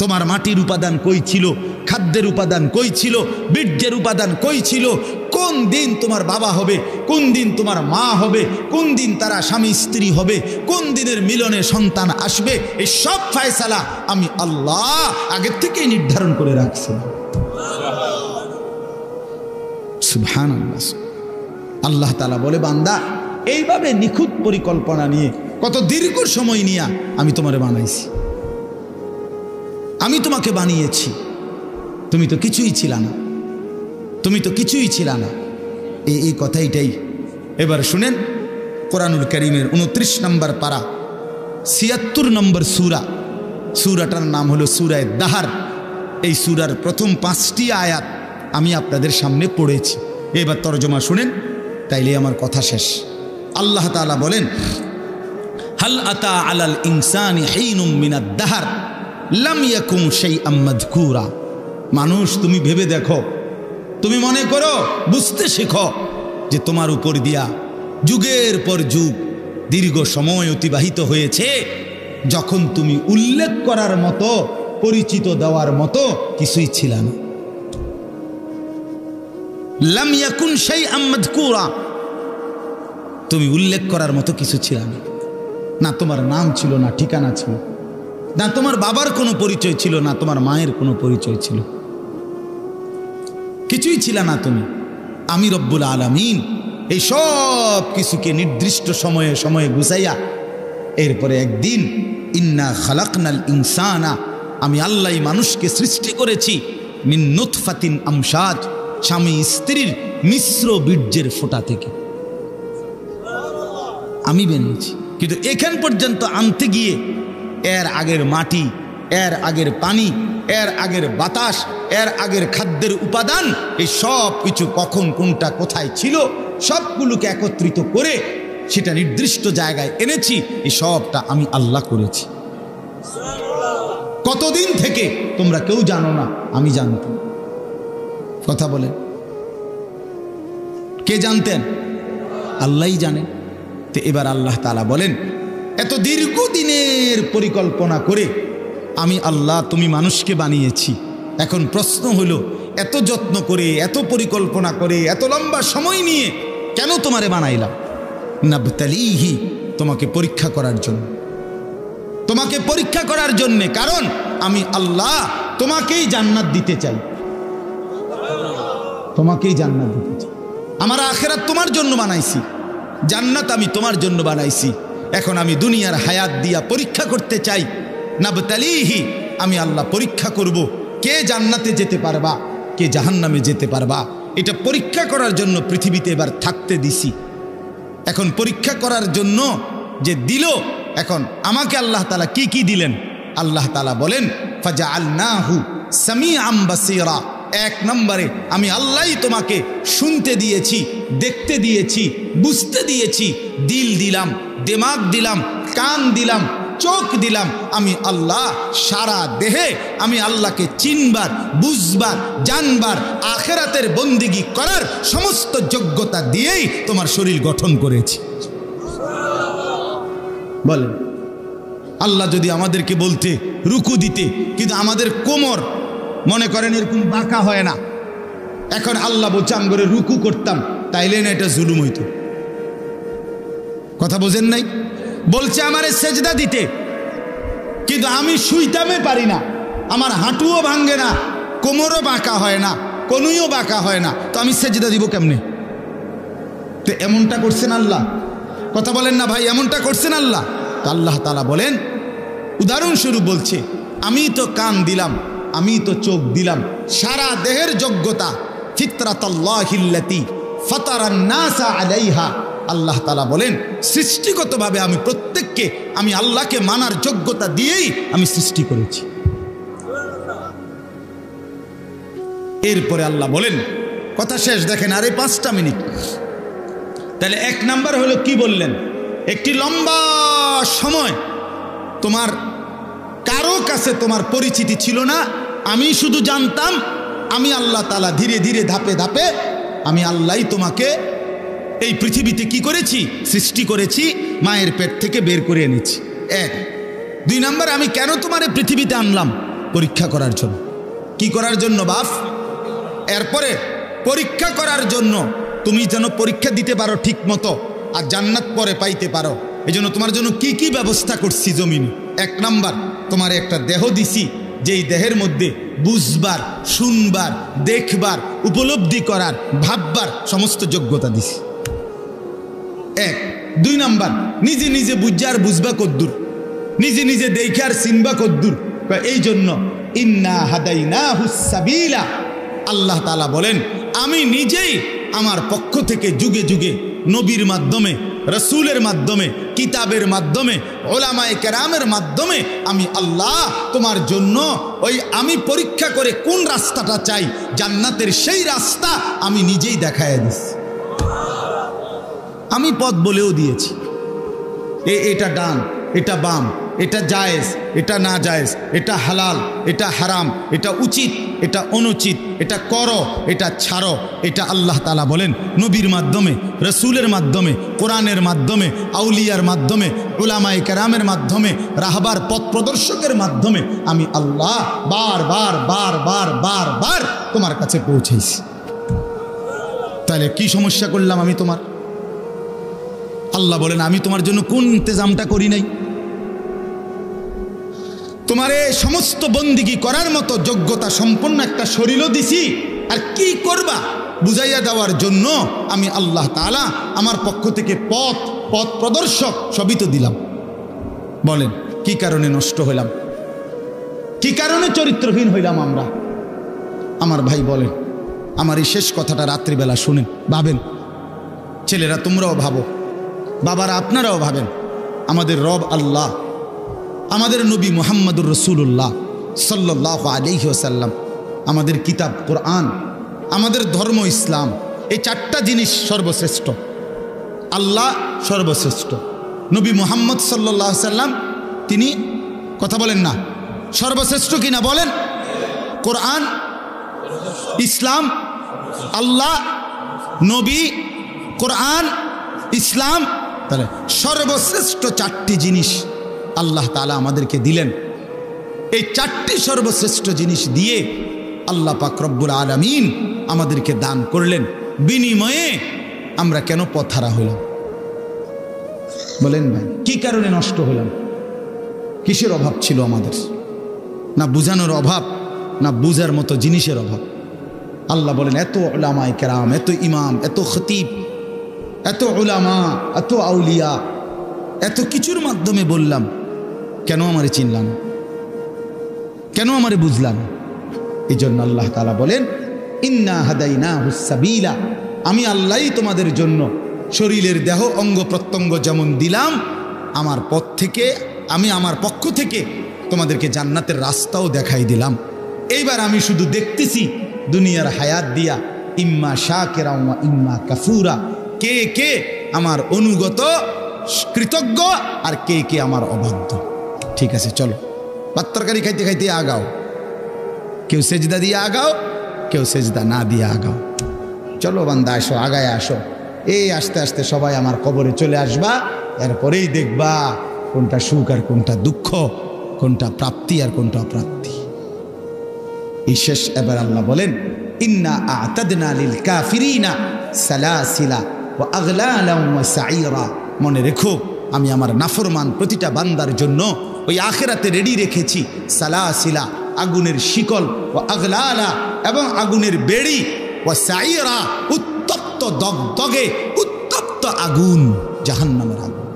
তোমার মাটির উপাদান কই ছিল, খাদ্যের উপাদান কই ছিল, বীর্যের উপাদান কই ছিল, কোন দিন তোমার বাবা হবে, কোন দিন তোমার মা হবে, কোন দিন তারা স্বামী স্ত্রী হবে, কোন দিনের মিলনে সন্তান আসবে, এই সব ফয়সালা আমি আল্লাহ আগের থেকেই নির্ধারণ করে রাখছি। সুবহানাল্লাহ। আল্লাহ তাআলা বলে, বান্দা, এইভাবে নিখুঁত পরিকল্পনা নিয়ে, কত দীর্ঘ সময় নিয়ে আমি তোমারে বানাইছি, আমি তোমাকে বানিয়েছি, তুমি তো কিছুই ছিল না। তুমি তো কিছুই ছিল না। এই কথাইটাই এবার শুনেন, কোরআনুল কারীমের 29 নম্বর পারা 76 নম্বর সূরাটার নাম হলো সূরা দাহর। এই সূরার প্রথম 5টি আয়াত আমি আপনাদের সামনে পড়েছি। এবার তরজমা শুনেন, তাইলে আমার কথা শেষ। আল্লাহ তাআলা বলেন, হাল আতা আলাল ইনসানি হিনুম মিনাদ দাহর লাম ইয়াকুন শাইআম মাযকুরা। মানুষ, তুমি ভেবে দেখো, তুমি মনে করো, বুঝতে শেখো যে তোমার উপর দিয়া যুগের পর যুগ দীর্ঘ সময় অতিবাহিত হয়েছে যখন তুমি উল্লেখ করার মতো, পরিচিত দেওয়ার মতো কিছুই ছিল না। লাম ইয়াকুন শাইআম মাযকুরা, তুমি উল্লেখ করার মতো কিছু ছিল না। না তোমার নাম ছিল, না ঠিকানা ছিল, না তোমার বাবার কোনো পরিচয় ছিল, না তোমার মায়ের কোনো পরিচয় ছিল, কিছুই ছিল না তুমি। আমি রব্বুল আলামিন এই সব কিছুকে নির্দিষ্ট সময়ে সময়ে গুছাইয়া এরপরে একদিন, ইন্না খালাকনাল ইনসানা, আমি আল্লাহ মানুষকে সৃষ্টি করেছি মিন নুতফাতিন আমশাজ, স্বামী স্ত্রীর মিশ্র বীর্যের ফোঁটা থেকে আমি বানিয়েছি। কিন্তু এখান পর্যন্ত আনতে গিয়ে এর আগের মাটি, এর আগের পানি, এর আগের বাতাস, এর আগের খাদ্যের উপাদান, এই সব কিছু কখন কোনটা কোথায় ছিল সবগুলোকে একত্রিত করে সেটা নির্দিষ্ট জায়গায় এনেছি। এই সবটা আমি আল্লাহ করেছি। কতদিন থেকে তোমরা কেউ জানো না, আমি জানতাম। কথা বলেন, কে জানতেন? আল্লাহই জানেন। তো এবার আল্লাহ তাআলা বলেন, এত দীর্ঘদিনের পরিকল্পনা করে আমি আল্লাহ তুমি মানুষকে বানিয়েছি। এখন প্রশ্ন হলো, এত যত্ন করে, এত পরিকল্পনা করে, এত লম্বা সময় নিয়ে কেন তোমারে বানাইলাম? নাবতালিহি, তোমাকে পরীক্ষা করার জন্য, তোমাকে পরীক্ষা করার জন্যে। কারণ আমি আল্লাহ তোমাকেই জান্নাত দিতে চাই, তোমাকেই জান্নাত দিতে চাই। আমার আখিরাত তোমার জন্য বানাইছি, জান্নাত আমি তোমার জন্য বানাইছি। এখন আমি দুনিয়ার হায়াত দিয়া পরীক্ষা করতে চাই। নাবতালিহি, আমি আল্লাহ পরীক্ষা করব, কে জান্নাতে যেতে পারবা, কে জাহান্নামে যেতে পারবা। এটা পরীক্ষা করার জন্য পৃথিবীতে এবার থাকতে দিছি। এখন পরীক্ষা করার জন্য যে দিল, এখন আমাকে আল্লাহ তাআলা কি কি দিলেন? আল্লাহ তাআলা বলেন, ফাজআলনাহু সামিআম বাসীরা। 1 নম্বরে আমি আল্লাহই তোমাকে শুনতে দিয়েছি, দেখতে দিয়েছি, বুঝতে দিয়েছি। দিল দিলাম, দিমাগ দিলাম, কান দিলাম, চোখ দিলাম। আমি আল্লাহ সারা দেহে আমি আল্লাহকে চিনবার, বুঝবার, জানবার, আখিরাতের বন্দেগী করার সমস্ত যোগ্যতা দিয়েই তোমার শরীর গঠন করেছি। বলেন, আল্লাহ যদি আমাদেরকে বলতে রুকু দিতে, কিন্তু আমাদের কোমর মনে করেন এরকম বাঁকা হয় না, এখন আল্লাহ বলছে আমি করে রুকু করতাম, তাইলে না এটা জুলুম হইতো? কথা বোঝেন নাই? বলছে আমারে সেজদা দিতে, কিন্তু আমি শুইতামে পারি না, আমার হাঁটুও ভাঙ্গে না, কোমরও বাঁকা হয় না, কনুইও বাঁকা হয় না, তো আমি সেজদা দিব কেমনে? তো এমনটা করছেন আল্লাহ? কথা বলেন না ভাই, এমনটা করছেন আল্লাহ? তো আল্লাহ তাআলা বলেন, উদাহরণস্বরূপ বলছে, আমি তো কান দিলাম, আমি তো চোখ দিলাম, সারা দেহের যোগ্যতা। ফিতরাতাল্লাহিল্লাতী ফাতারান নাসা আলাইহা, আল্লাহ তাআলা বলেন সৃষ্টিগতভাবে আমি প্রত্যেককে আমি আল্লাহকে মানার যোগ্যতা দিয়েই আমি সৃষ্টি করেছি। এরপরে আল্লাহ বলেন, কথা শেষ, দেখেন আরে 5টা মিনিট। তাহলে 1 নাম্বার হলো কি বললেন? একটি লম্বা সময় তোমার কারো কাছে তোমার পরিচিতি ছিল না, আমি শুধু জানতাম আমি আল্লাহ তাআলা ধীরে ধীরে ধাপে ধাপে আমি আল্লাহই তোমাকে এই পৃথিবীতে কি করেছি? সৃষ্টি করেছি, মায়ের পেট থেকে বের করে এনেছি। 1। 2 নাম্বার, আমি কেন তোমার এই পৃথিবীতে আনলাম? পরীক্ষা করার জন্য। কি করার জন্য বাপ? এরপরে পরীক্ষা করার জন্য, তুমি যেন পরীক্ষা দিতে পারো ঠিক মতো আর জান্নাত পরে পাইতে পারো। এই জন্য তোমার জন্য কি কি ব্যবস্থা করছি জমিনে। 1 নাম্বার, তোমার একটা দেহ দিছি, যেই দেহের মধ্যে বুঝবার, শুনবার, দেখবার, উপলব্ধি করার, ভাববার সমস্ত যোগ্যতা দিছি। 1। 2 নাম্বার, নিজে নিজে বুঝার বুঝবা কদ্দুর, নিজে নিজে দেখে আর চিনবা কদ্দুর। এই জন্য ইন্না হাদাইনাহুস সাবিলা, আল্লাহ তাআলা বলেন আমি নিজেই আমার পক্ষ থেকে যুগে যুগে নবীর মাধ্যমে, রসুলের মাধ্যমে, কিতাবের মাধ্যমে, ওলামায়ে কেরামের মাধ্যমে আমি আল্লাহ তোমার জন্য ওই আমি পরীক্ষা করে কোন রাস্তাটা চাই, জান্নাতের সেই রাস্তা আমি নিজেই দেখায় দিচ্ছি। আমি পথ বলেও দিয়েছি, এটা ডান, এটা বাম, এটা জায়েজ, এটা না জায়েজ, এটা হালাল, এটা হারাম, এটা উচিত, এটা অনুচিত, এটা করো, এটা ছাড়ো। এটা আল্লাহ তাআলা বলেন নবীর মাধ্যমে, রসুলের মাধ্যমে, কোরআনের মাধ্যমে, আউলিয়ার মাধ্যমে, উলামায়ে কেরামের মাধ্যমে, রাহবার পথ প্রদর্শকের মাধ্যমে আমি আল্লাহ বারবার বারবার বারবার তোমার কাছে পৌঁছেছি। তাহলে কি সমস্যা করলাম আমি তোমার? আল্লাহ বলেন আমি তোমার জন্য কোন ইন্তজামটা করি নাই? তোমার এই সমস্ত বন্দিগি করার মতো যোগ্যতা সম্পন্ন একটা শরীরও দিছি, আর কি করবা বুঝাইয়া দেওয়ার জন্য আমি আল্লাহ তাআলা আমার পক্ষ থেকে পথ প্রদর্শক সবই তো দিলাম। বলেন কি কারণে নষ্ট হইলাম? কি কারণে চরিত্রহীন হইলাম আমরা? আমার ভাই বলেন, আমার এই শেষ কথাটা রাত্রিবেলা শুনেন, ভাবেন, ছেলেরা তোমরাও ভাবো, বাবারা আপনারাও ভাবেন। আমাদের রব আল্লাহ, আমাদের নবী মুহাম্মদুর রাসূলুল্লাহ সাল্লাল্লাহু আলাইহি ওয়াসাল্লাম, আমাদের কিতাব কোরআন, আমাদের ধর্ম ইসলাম, এই চারটা জিনিস সর্বশ্রেষ্ঠ। আল্লাহ সর্বশ্রেষ্ঠ, নবী মুহাম্মদ সাল্লাল্লাহু আলাইহি ওয়াসাল্লাম তিনি, কথা বলেন না, সর্বশ্রেষ্ঠ কিনা বলেন? কোরআন, ইসলাম, আল্লাহ, নবী, কোরআন, ইসলাম, তাহলে সর্বশ্রেষ্ঠ চারটি জিনিস আল্লাহ তাআলা আমাদেরকে দিলেন। এই চারটি সর্বশ্রেষ্ঠ জিনিস দিয়ে আল্লাহ পাক রব্বুল আলামিন আমাদেরকে দান করলেন। বিনিময়ে আমরা কেন পথহারা হইলাম? বলেন ভাই, কি কারণে নষ্ট হলাম? কিসের অভাব ছিল আমাদের? না বুঝানোর অভাব, না বুঝার মতো জিনিসের অভাব। আল্লাহ বলেন এত উলামায়ে কেরাম, এত ইমাম, এত খতিব, এত উলামা, এত আউলিয়া, এত কিছুর মাধ্যমে বললাম, কেন আমারে চিনলাম? কেন আমারে বুঝলাম? এই জন্য আল্লাহ তাআলা বলেন ইন্না হাদাইনাহুস সাবিলা, আমি আল্লাহই তোমাদের জন্য শরীরের দেহ অঙ্গ প্রত্যঙ্গ যেমন দিলাম, আমার পথ থেকে, আমি আমার পক্ষ থেকে তোমাদেরকে জান্নাতের রাস্তাও দেখাই দিলাম। এইবার আমি শুধু দেখতেছি দুনিয়ার হায়াত দিয়া, ইম্মা শাকিরা ওয়া ইম্মা কাফুরা, কে কে আমার অনুগত কৃতজ্ঞ আর কে কে আমার অবাধ্য। ঠিক আছে, চলো ভাত তরকারি খাইতে খাইতে আগাও, কেউ সেজদা দিয়ে আগাও, কেউ সেজদা না দিয়ে আগাও। চলো বান্দা আসো, আগায় আসো। এই আস্তে আস্তে সবাই আমার কবরে চলে আসবা, এরপরেই দেখবা কোনটা সুখ আর কোনটা দুঃখ, কোনটা প্রাপ্তি আর কোনটা অপ্রাপ্তি। এই শেষ এবার আল্লাহ বলেন ইন্না আ'তাদনা লিল কাফিরিনা সালাসিলা ওয়া আগলালাম ওয়া সাইরা। মনে রেখো আমি আমার নাফরমান প্রতিটা বান্দার জন্য ওই আখিরাতে রেডি রেখেছি সালাসিলা, আগুনের শিকল, ওয়া আগলালা, এবং আগুনের বেড়ি, ওয়া সাইরা, উত্তপ্ত দগদগে উত্তপ্ত আগুন, জাহান্নামের আগুন।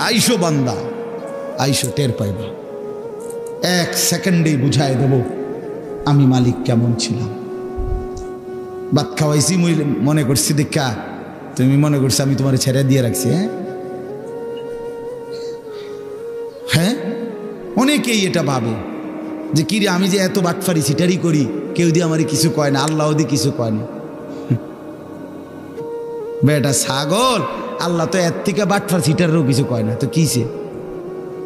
আইসো বান্দা, আইসো, টের পাইবা। এক সেকেন্ডেই বুঝাই দেব আমি মালিক কেমন ছিলাম। ভাত খাওয়াইছি মনে করছি দেখা, তুমি মনে করছি আমি তোমার ছেড়ে দিয়ে রাখছি। হ্যাঁ, অনেকেই এটা ভাবে যে কিরে আমি যে এত বাটফারি সিটারি করি, কেউ দিয়ে আমার কিছু কয় না, আল্লাহ দিয়ে কিছু কয় না। বেটা ছাগল, আল্লাহ তো এর থেকে বাটফার সিটারেরও কিছু কয় না, তো কিসে?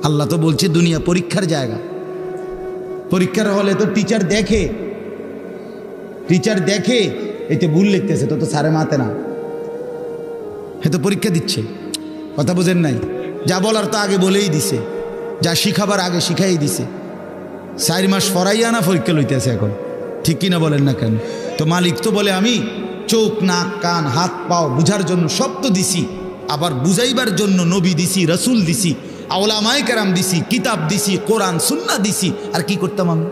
আল্লাহ তো বলছে দুনিয়া পরীক্ষার জায়গা। পরীক্ষার হলে তো টিচার দেখে, এতে ভুল লিখতেছে তো স্যারে মাতে না, এ তো পরীক্ষা দিচ্ছে। কথা বোঝেন নাই? যা বলার তো আগে বলেই দিছে, যা শিখাবার আগে শিখাই দিছে। 4 মাস পড়াইয়া না পরীক্ষা লইতেছে এখন, ঠিক কিনা বলেন না কেন? তো মালিক তো বলে আমি চোখ, নাক, কান, হাত, পাও বুঝার জন্য সব তো দিছি, আবার বুঝাইবার জন্য নবী দিছি, রসুল দিছি, উলামায়ে কেরাম দিছি, কিতাব দিছি, কোরআন সুন্নাহ দিছি। আর কি করতাম আমি?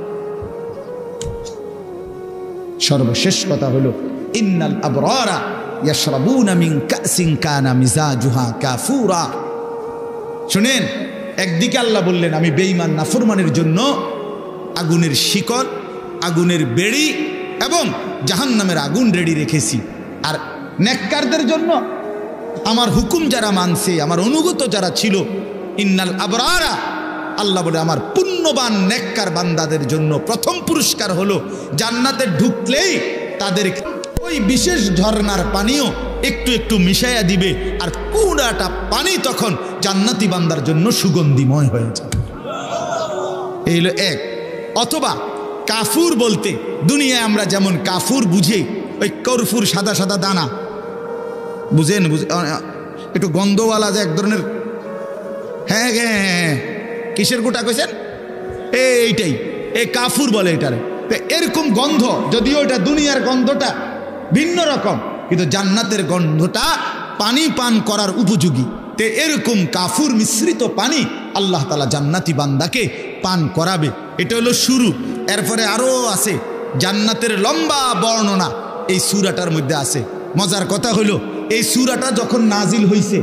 সর্বশেষ কথা হলো ইন্নাল আবরারা ইয়াশরাবুনা মিন কাসিন কানা মিজাজুহা কাফুরা। শুনেন, একদিকে আল্লাহ বললেন আমি বেঈমান নাফরমানের জন্য আগুনের শিকল, আগুনের বেড়ি এবং জাহান্নামের আগুন রেডি রেখেছি। আর নেককারদের জন্য আমার হুকুম যারা মানছে, আমার অনুগত যারা ছিল, ইন্নাল আবরারা, আল্লাহ বলে আমার পুণ্যবান নেককার বান্দাদের জন্য প্রথম পুরস্কার হলো জান্নাতে ঢুকলেই তাদের ওই বিশেষ ঝর্ণার পানিও একটু একটু মিশাইয়া দিবে, আর পুরাটা পানি তখন জান্নাতি বান্দার জন্য সুগন্ধিময় হয়ে যাবে। এই হলো এক। অথবা কাফুর বলতে দুনিয়ায় আমরা যেমন কাফুর বুঝি, ওই কর্ফুর সাদা সাদা দানা বুঝেন, একটু গন্ধওয়ালা যে এক ধরনের, হ্যাঁ হ্যাঁ, কিসের গোটা কইছেন, এইটাই এই কাফুর বলে এটারে। এরকম গন্ধ, যদিও এটা দুনিয়ার গন্ধটা ভিন্ন রকম, কিন্তু জান্নাতের গন্ধটা পানি পান করার উপযোগী। তে এরকম কাফুর মিশ্রিত পানি আল্লাহ তাআলা জান্নাতি বান্দাকে পান করাবে। এটা হলো শুরু। এরপরে আরও আছে জান্নাতের লম্বা বর্ণনা এই সূরাটার মধ্যে আছে। মজার কথা হলো এই সূরাটা যখন নাজিল হইছে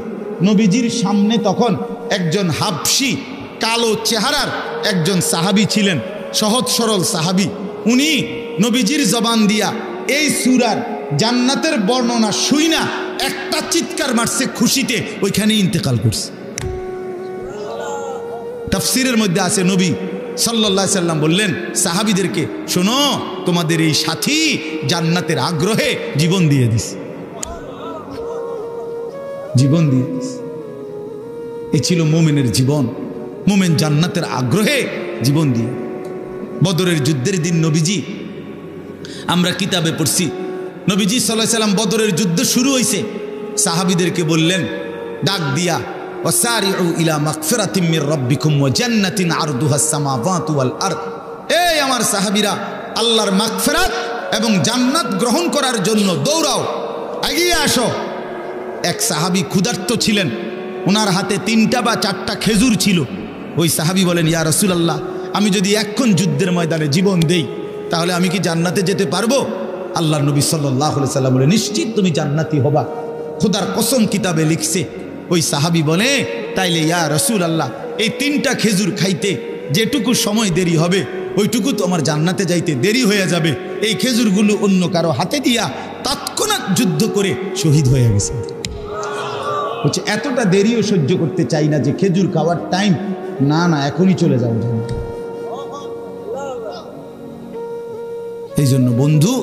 নবীজির সামনে তখন একজন হাবশি কালো চেহারার একজন সাহাবী ছিলেন, সহজ সরল সাহাবী। উনি নবীজির জবান দিয়া এই সূরার জান্নাতের বর্ণনা শুইনা একটা চিৎকার মারছে খুশিতে, ওইখানে ইন্তেকাল করছে। তাফসীরের মধ্যে আছে নবী সাল্লাল্লাহু আলাইহি সাল্লাম বললেন সাহাবীদেরকে, শোনো তোমাদের এই সাথী জান্নাতের আগ্রহে জীবন দিয়ে দিছে, জীবন দিয়ে দিছে। এই ছিল মুমিনের জীবন। মুমিন জান্নাতের আগ্রহে জীবন দিয়ে। বদরের যুদ্ধের দিন নবীজি, আমরা কিতাবে পড়ছি, নবীজি সাল্লাল্লাহু আলাইহি সাল্লাম বদরের যুদ্ধ শুরু হয়েছে, সাহাবীদেরকে বললেন ডাক দিয়া, ওয়াসারিউ ইলা মাগফিরাতিম মির রাব্বিকুম ওয়া জান্নাতিন আরদুহাস সামাওয়াতু ওয়াল আরদ। এই আমার সাহাবীরা, আল্লাহর মাগফিরাত এবং জান্নাত গ্রহণ করার জন্য দৌড়াও, এগিয়ে আসো। এক সাহাবী ক্ষুধার্ত ছিলেন, ওনার হাতে 3টা বা 4টা খেজুর ছিল। ওই সাহাবী বলেন, ইয়া রাসূলুল্লাহ, আমি যদি এখন যুদ্ধের ময়দানে জীবন দেই তাহলে আমি কি জান্নাতে যেতে পারবো? আল্লাহর নবী সাল্লাল্লাহু আলাইহি সাল্লাম বলে, নিশ্চিত তুমি জান্নাতি হবা, খোদার কসম কিতাবে লিখছে। ওই সাহাবী বলে, তাইলে ইয়া রাসূলুল্লাহ, এই 3টা খেজুর খাইতে যেটুকু সময় দেরি হবে ওইটুকু তো আমার জান্নাতে যাইতে দেরি হয়ে যাবে। এই খেজুরগুলো অন্য কারো হাতে দিয়া তৎক্ষণাৎ যুদ্ধ করে শহীদ হয়ে গেছে। বলছে এতটা দেরিও সহ্য করতে চাই না যে খেজুর খাওয়ার টাইম, না না এখনই চলে যাও। এই জন্য বন্ধু,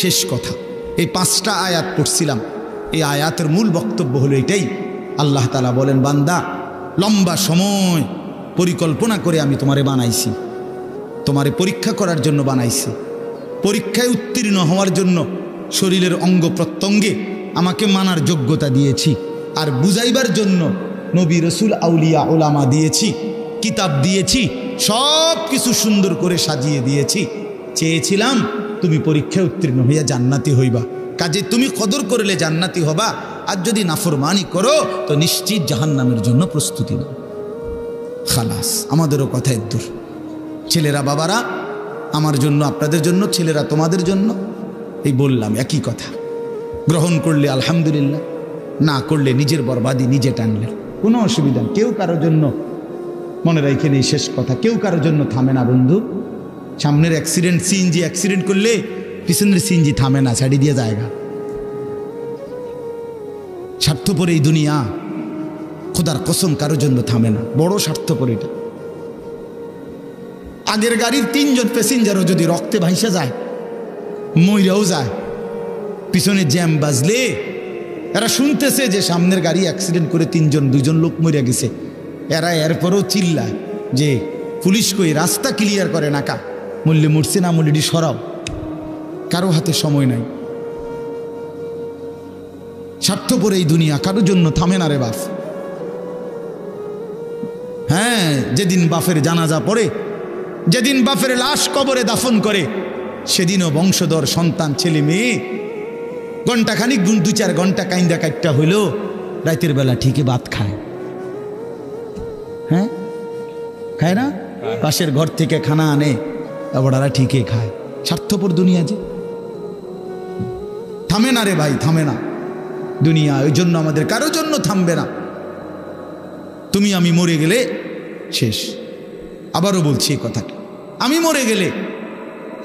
শেষ কথা, এই 5টা আয়াত পড়ছিলাম, এই আয়াতের মূল বক্তব্য হলো এটাই। আল্লাহ তাআলা বলেন, বান্দা লম্বা সময় পরিকল্পনা করে আমি তোমারে বানাইছি, তোমারে পরীক্ষা করার জন্য বানাইছি। পরীক্ষায় উত্তীর্ণ হওয়ার জন্য শরীরের অঙ্গ প্রত্যঙ্গে আমাকে মানার যোগ্যতা দিয়েছি, আর বুঝাইবার জন্য নবী রসুল আউলিয়া ওলামা দিয়েছি, কিতাব দিয়েছি, সব কিছু সুন্দর করে সাজিয়ে দিয়েছি। চেয়েছিলাম তুমি পরীক্ষায় উত্তীর্ণ হইয়া জান্নাতি হইবা, কাজে তুমি কদর করলে জান্নাতি হবা, আর যদি নাফরমানি করো তো নিশ্চিত জাহান্নামের জন্য প্রস্তুতি নাও। খালাস, আমাদেরও কথা দূর। ছেলেরা বাবারা আমার জন্য, আপনাদের জন্য, ছেলেরা তোমাদের জন্য, এই বললাম একই কথা। গ্রহণ করলে আলহামদুলিল্লাহ, না করলে নিজের বরবাদি নিজে টানলেন, কোনো অসুবিধা নেই। কেউ কারোর জন্য, মনে রাখেন এই শেষ কথা, কেউ কারোর জন্য থামে না বন্ধু। সামনের অ্যাক্সিডেন্ট, সিএনজি অ্যাক্সিডেন্ট করলে পিছনের সিএনজি থামে না, ছাড়ি দিয়ে জায়গা। স্বার্থপর এই দুনিয়া, খোদার কসম কারোর জন্য থামে না, বড় স্বার্থপর এটা। আগের গাড়ির 3 জন প্যাসেঞ্জারও যদি রক্তে ভাইসা যায়, মইরাও যায়, পিছনে জ্যাম বাজলে এরা শুনতেছে যে সামনের গাড়ি অ্যাক্সিডেন্ট করে 2 জন লোক মরে গেছে, এরা এরপরও চিল্লায় যে পুলিশ কই, রাস্তা ক্লিয়ার করে না, কা মূল্যে মরছে না মূল্যটি সরাও। কারো হাতে সময় নাই। স্বার্থপর এই দুনিয়া, কারোর জন্য থামে না রে বাপ। হ্যাঁ, যেদিন বাপের জানাজা পড়ে, যেদিন বাপের লাশ কবরে দাফন করে, সেদিনও বংশধর সন্তান ছেলে মেয়ে ঘন্টাখানিক 2-4 ঘন্টা কাইন্দা কাটটা হইলো, রাতের বেলা ঠিকই ভাত খায়। হ্যাঁ, খায় না? পাশের ঘর থেকে খানা আনে, ওরা ঠিকই খায়। স্বার্থপর দুনিয়া যে থামে না রে ভাই, থামে না দুনিয়া। ওই জন্য আমাদের কারোর জন্য থামবে না। তুমি আমি মরে গেলে শেষ। আবারও বলছি এই কথাটা, আমি মরে গেলে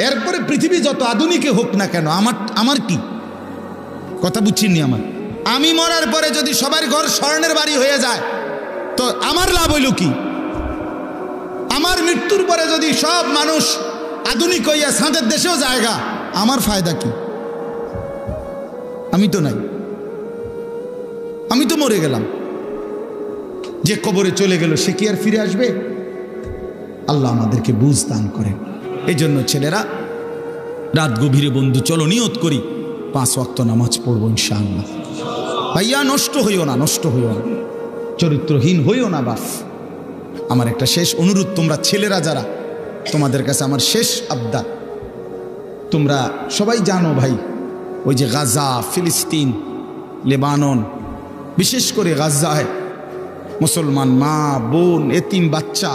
এরপরে পৃথিবী যত আধুনিকে হোক না কেন, আমার কি কথা বুঝছিনি? আমি মরার পরে যদি সবার ঘর স্বর্ণের বাড়ি হয়ে যায় তো আমার লাভ হইল কি? আমার মৃত্যুর পরে যদি সব মানুষ আধুনিক হইয়া সাঁদের দেশেও জায়গা, আমার ফায়দা কি? আমি তো নাই, আমি তো মরে গেলাম। যে কবরে চলে গেল সে কি আর ফিরে আসবে? আল্লাহ আমাদেরকে বুঝ দান করেন। এই জন্য ছেলেরা, রাত গভীরে বন্ধু চলো নিয়ত করি 5 ওয়াক্ত নামাজ পড়বো ইনশাআল্লাহ। ভাইয়া নষ্ট হইও না, নষ্ট হইও না, চরিত্রহীন হইও না। বাস আমার একটা শেষ অনুরোধ, তোমরা ছেলেরা যারা, তোমাদের কাছে আমার শেষ আবদার, তোমরা সবাই জানো ভাই, ওই যে গাজা, ফিলিস্তিন, লেবানন, বিশেষ করে গাজায় মুসলমান মা বোন এতিম বাচ্চা,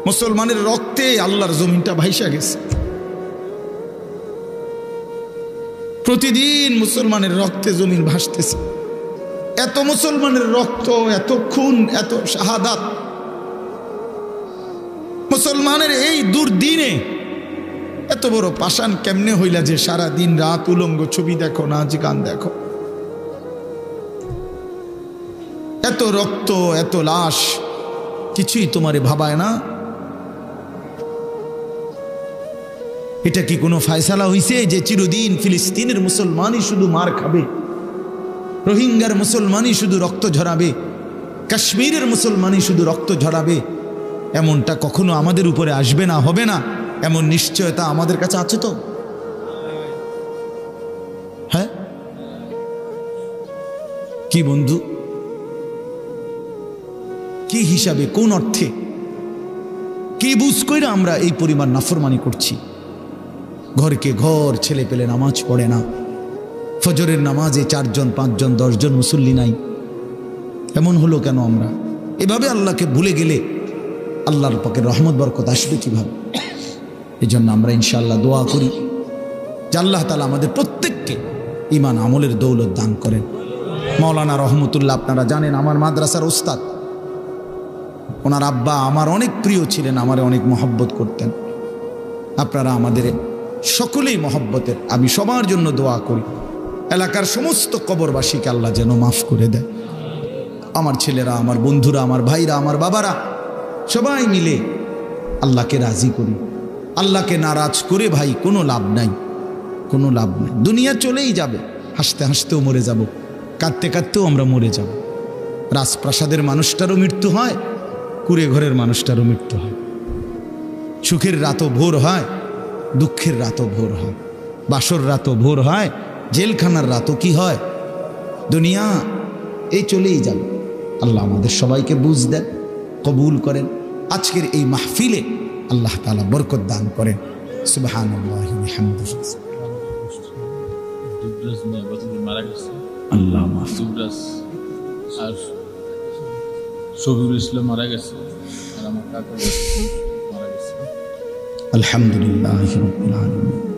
মুসলমানের রক্তে আল্লাহর জমিনটা ভাইসা গেছে। প্রতিদিন মুসলমানের রক্তে জমিন ভাসতেছে। এত মুসলমানের রক্ত, এত খুন, এত শাহাদাত, মুসলমানের এই দুর্দিনে এত বড় পাষাণ কেমনে হইলা যে সারা দিন রাত উলঙ্গ ছবি দেখো, নাচ গান দেখো? এত রক্ত, এত লাশ, কিছুই তোমারে ভাবায় না? এটা কি কোনো ফয়সালা হইছে যে চিরদিন ফিলিস্তিনের মুসলমানই শুধু মার খাবে, রোহিঙ্গার মুসলমানই শুধু রক্ত ঝরাবে, কাশ্মীরের মুসলমানই শুধু রক্ত ঝরাবে? এমনটা কখনো আমাদের উপরে আসবে না, হবে না, এমন নিশ্চয়তা আমাদের কাছে আছে তো? হ্যাঁ কি বন্ধু, কি হিসাবে, কোন অর্থে, কি বুঝ কইরা আমরা এই পরিমাণ নাফরমানি করছি? ঘরকে ঘর ছেলে পেলে নামাজ পড়ে না, ফজরের নামাজে 4 জন 5 জন 10 জন মুসল্লি নাই। এমন হলো কেন? আমরা এভাবে আল্লাহকে ভুলে গেলে আল্লাহর পাকের রহমত বরকত আসবে কিভাবে? এই জন্য আমরা ইনশাআল্লাহ দোয়া করি যে আল্লাহ তাআলা আমাদের প্রত্যেককে ঈমান আমলের দৌলত দান করেন। মাওলানা রহমতুল্লাহ, আপনারা জানেন আমার মাদ্রাসার ওস্তাদ, ওনার আব্বা আমার অনেক প্রিয় ছিলেন, আমারে অনেক মহব্বত করতেন। আপনারা আমাদের সকলেই মহব্বতের, আমি সবার জন্য দোয়া করি এলাকার সমস্ত কবরবাসীকে আল্লাহ যেন মাফ করে দেয়। আমার ছেলেরা, আমার বন্ধুরা, আমার ভাইরা, আমার বাবারা, সবাই মিলে আল্লাহকে রাজি করি। আল্লাহকে নারাজ করে ভাই কোনো লাভ নাই, কোনো লাভ নাই। দুনিয়া চলেই যাবে, হাসতে হাসতেও মরে যাব, কাঁদতে কাঁদতেও আমরা মরে যাব। রাজপ্রাসাদের মানুষটারও মৃত্যু হয়, কুড়ে ঘরের মানুষটারও মৃত্যু হয়। সুখের রাতও ভোর হয়, দুঃখের রাতও ভোর হয়, বাসর রাতও ভোর হয়, জেলখানার রাতও কি হয়। দুনিয়া এই চলেই যাবে। আল্লাহ আমাদের সবাইকে বুঝ দেন, কবুল করেন। আজকের এই মাহফিলে আল্লাহ তাআলা বরকত দান করেন। সুবহানাল্লাহি ওয়া বিহামদিহি। আল্লাহ মাফ। আর শফিউল ইসলাম মারা গেছে, আর আমার কাকা মারা গেছে। আলহামদুলিল্লাহি রাব্বিল আলামিন।